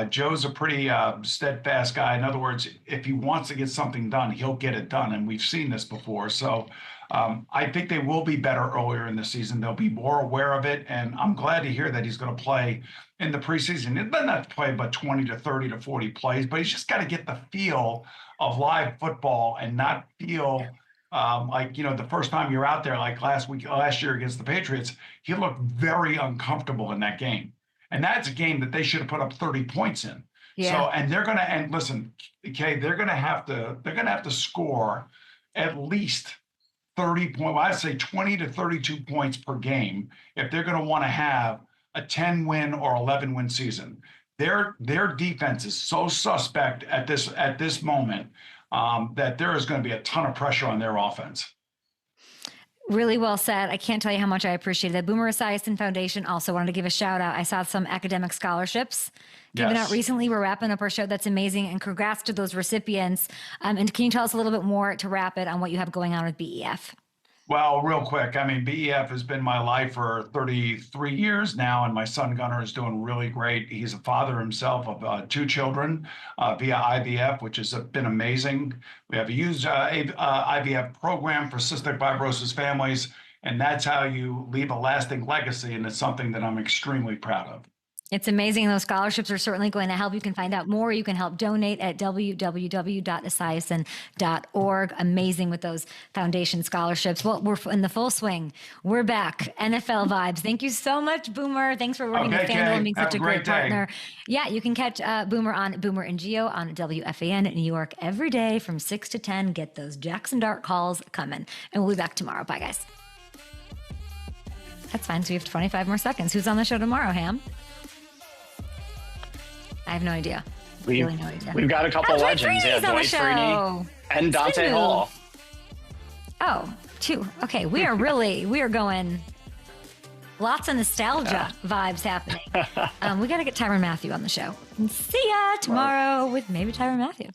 G: Joe's a pretty steadfast guy. In other words, if he wants to get something done, he'll get it done. And we've seen this before. So I think they will be better earlier in the season. They'll be more aware of it. And I'm glad to hear that he's going to play in the preseason. It doesn't have to play but 20 to 30 to 40 plays, but he's just got to get the feel of live football and not feel like, the first time you're out there, like last year against the Patriots, he looked very uncomfortable in that game. And that's a game that they should have put up 30 points in. Yeah. So, and they're going to, and listen, okay, they're going to have to score at least 30 points. Well, I'd say 20 to 32 points per game if they're going to want to have a 10-win or 11-win season. Their defense is so suspect at this moment that there is going to be a ton of pressure on their offense.
A: Really well said. I can't tell you how much I appreciate that. Boomer Esiason Foundation also wanted to give a shout out. I saw some academic scholarships given out recently. We're wrapping up our show. That's amazing. And congrats to those recipients. And can you tell us a little bit more to wrap it on what you have going on with BEF?
G: Well, real quick, I mean, BEF has been my life for 33 years now, and my son Gunnar is doing really great. He's a father himself of 2 children via IVF, which has been amazing. We have a huge IVF program for cystic fibrosis families, and that's how you leave a lasting legacy, and it's something that I'm extremely proud of.
A: It's amazing. Those scholarships are certainly going to help. You can find out more. You can help donate at www.esiason.org. Amazing with those foundation scholarships. Well, we're in the full swing. We're back. NFL vibes. Thank you so much, Boomer. Thanks for working with FanDuel and being such a great partner. Yeah, you can catch Boomer on Boomer and Geo on WFAN in New York every day from 6 to 10. Get those Jackson Dart calls coming. And we'll be back tomorrow. Bye, guys. That's fine. So we have 25 more seconds. Who's on the show tomorrow, Ham? I have no idea. Really no idea.
C: We've got a couple legends. Yeah, Dwight Freeney and Dante Hall.
A: Oh, 2. Okay, we are going lots of nostalgia vibes happening. We got to get Tyrann Mathieu on the show. And see ya tomorrow with maybe Tyrann Mathieu.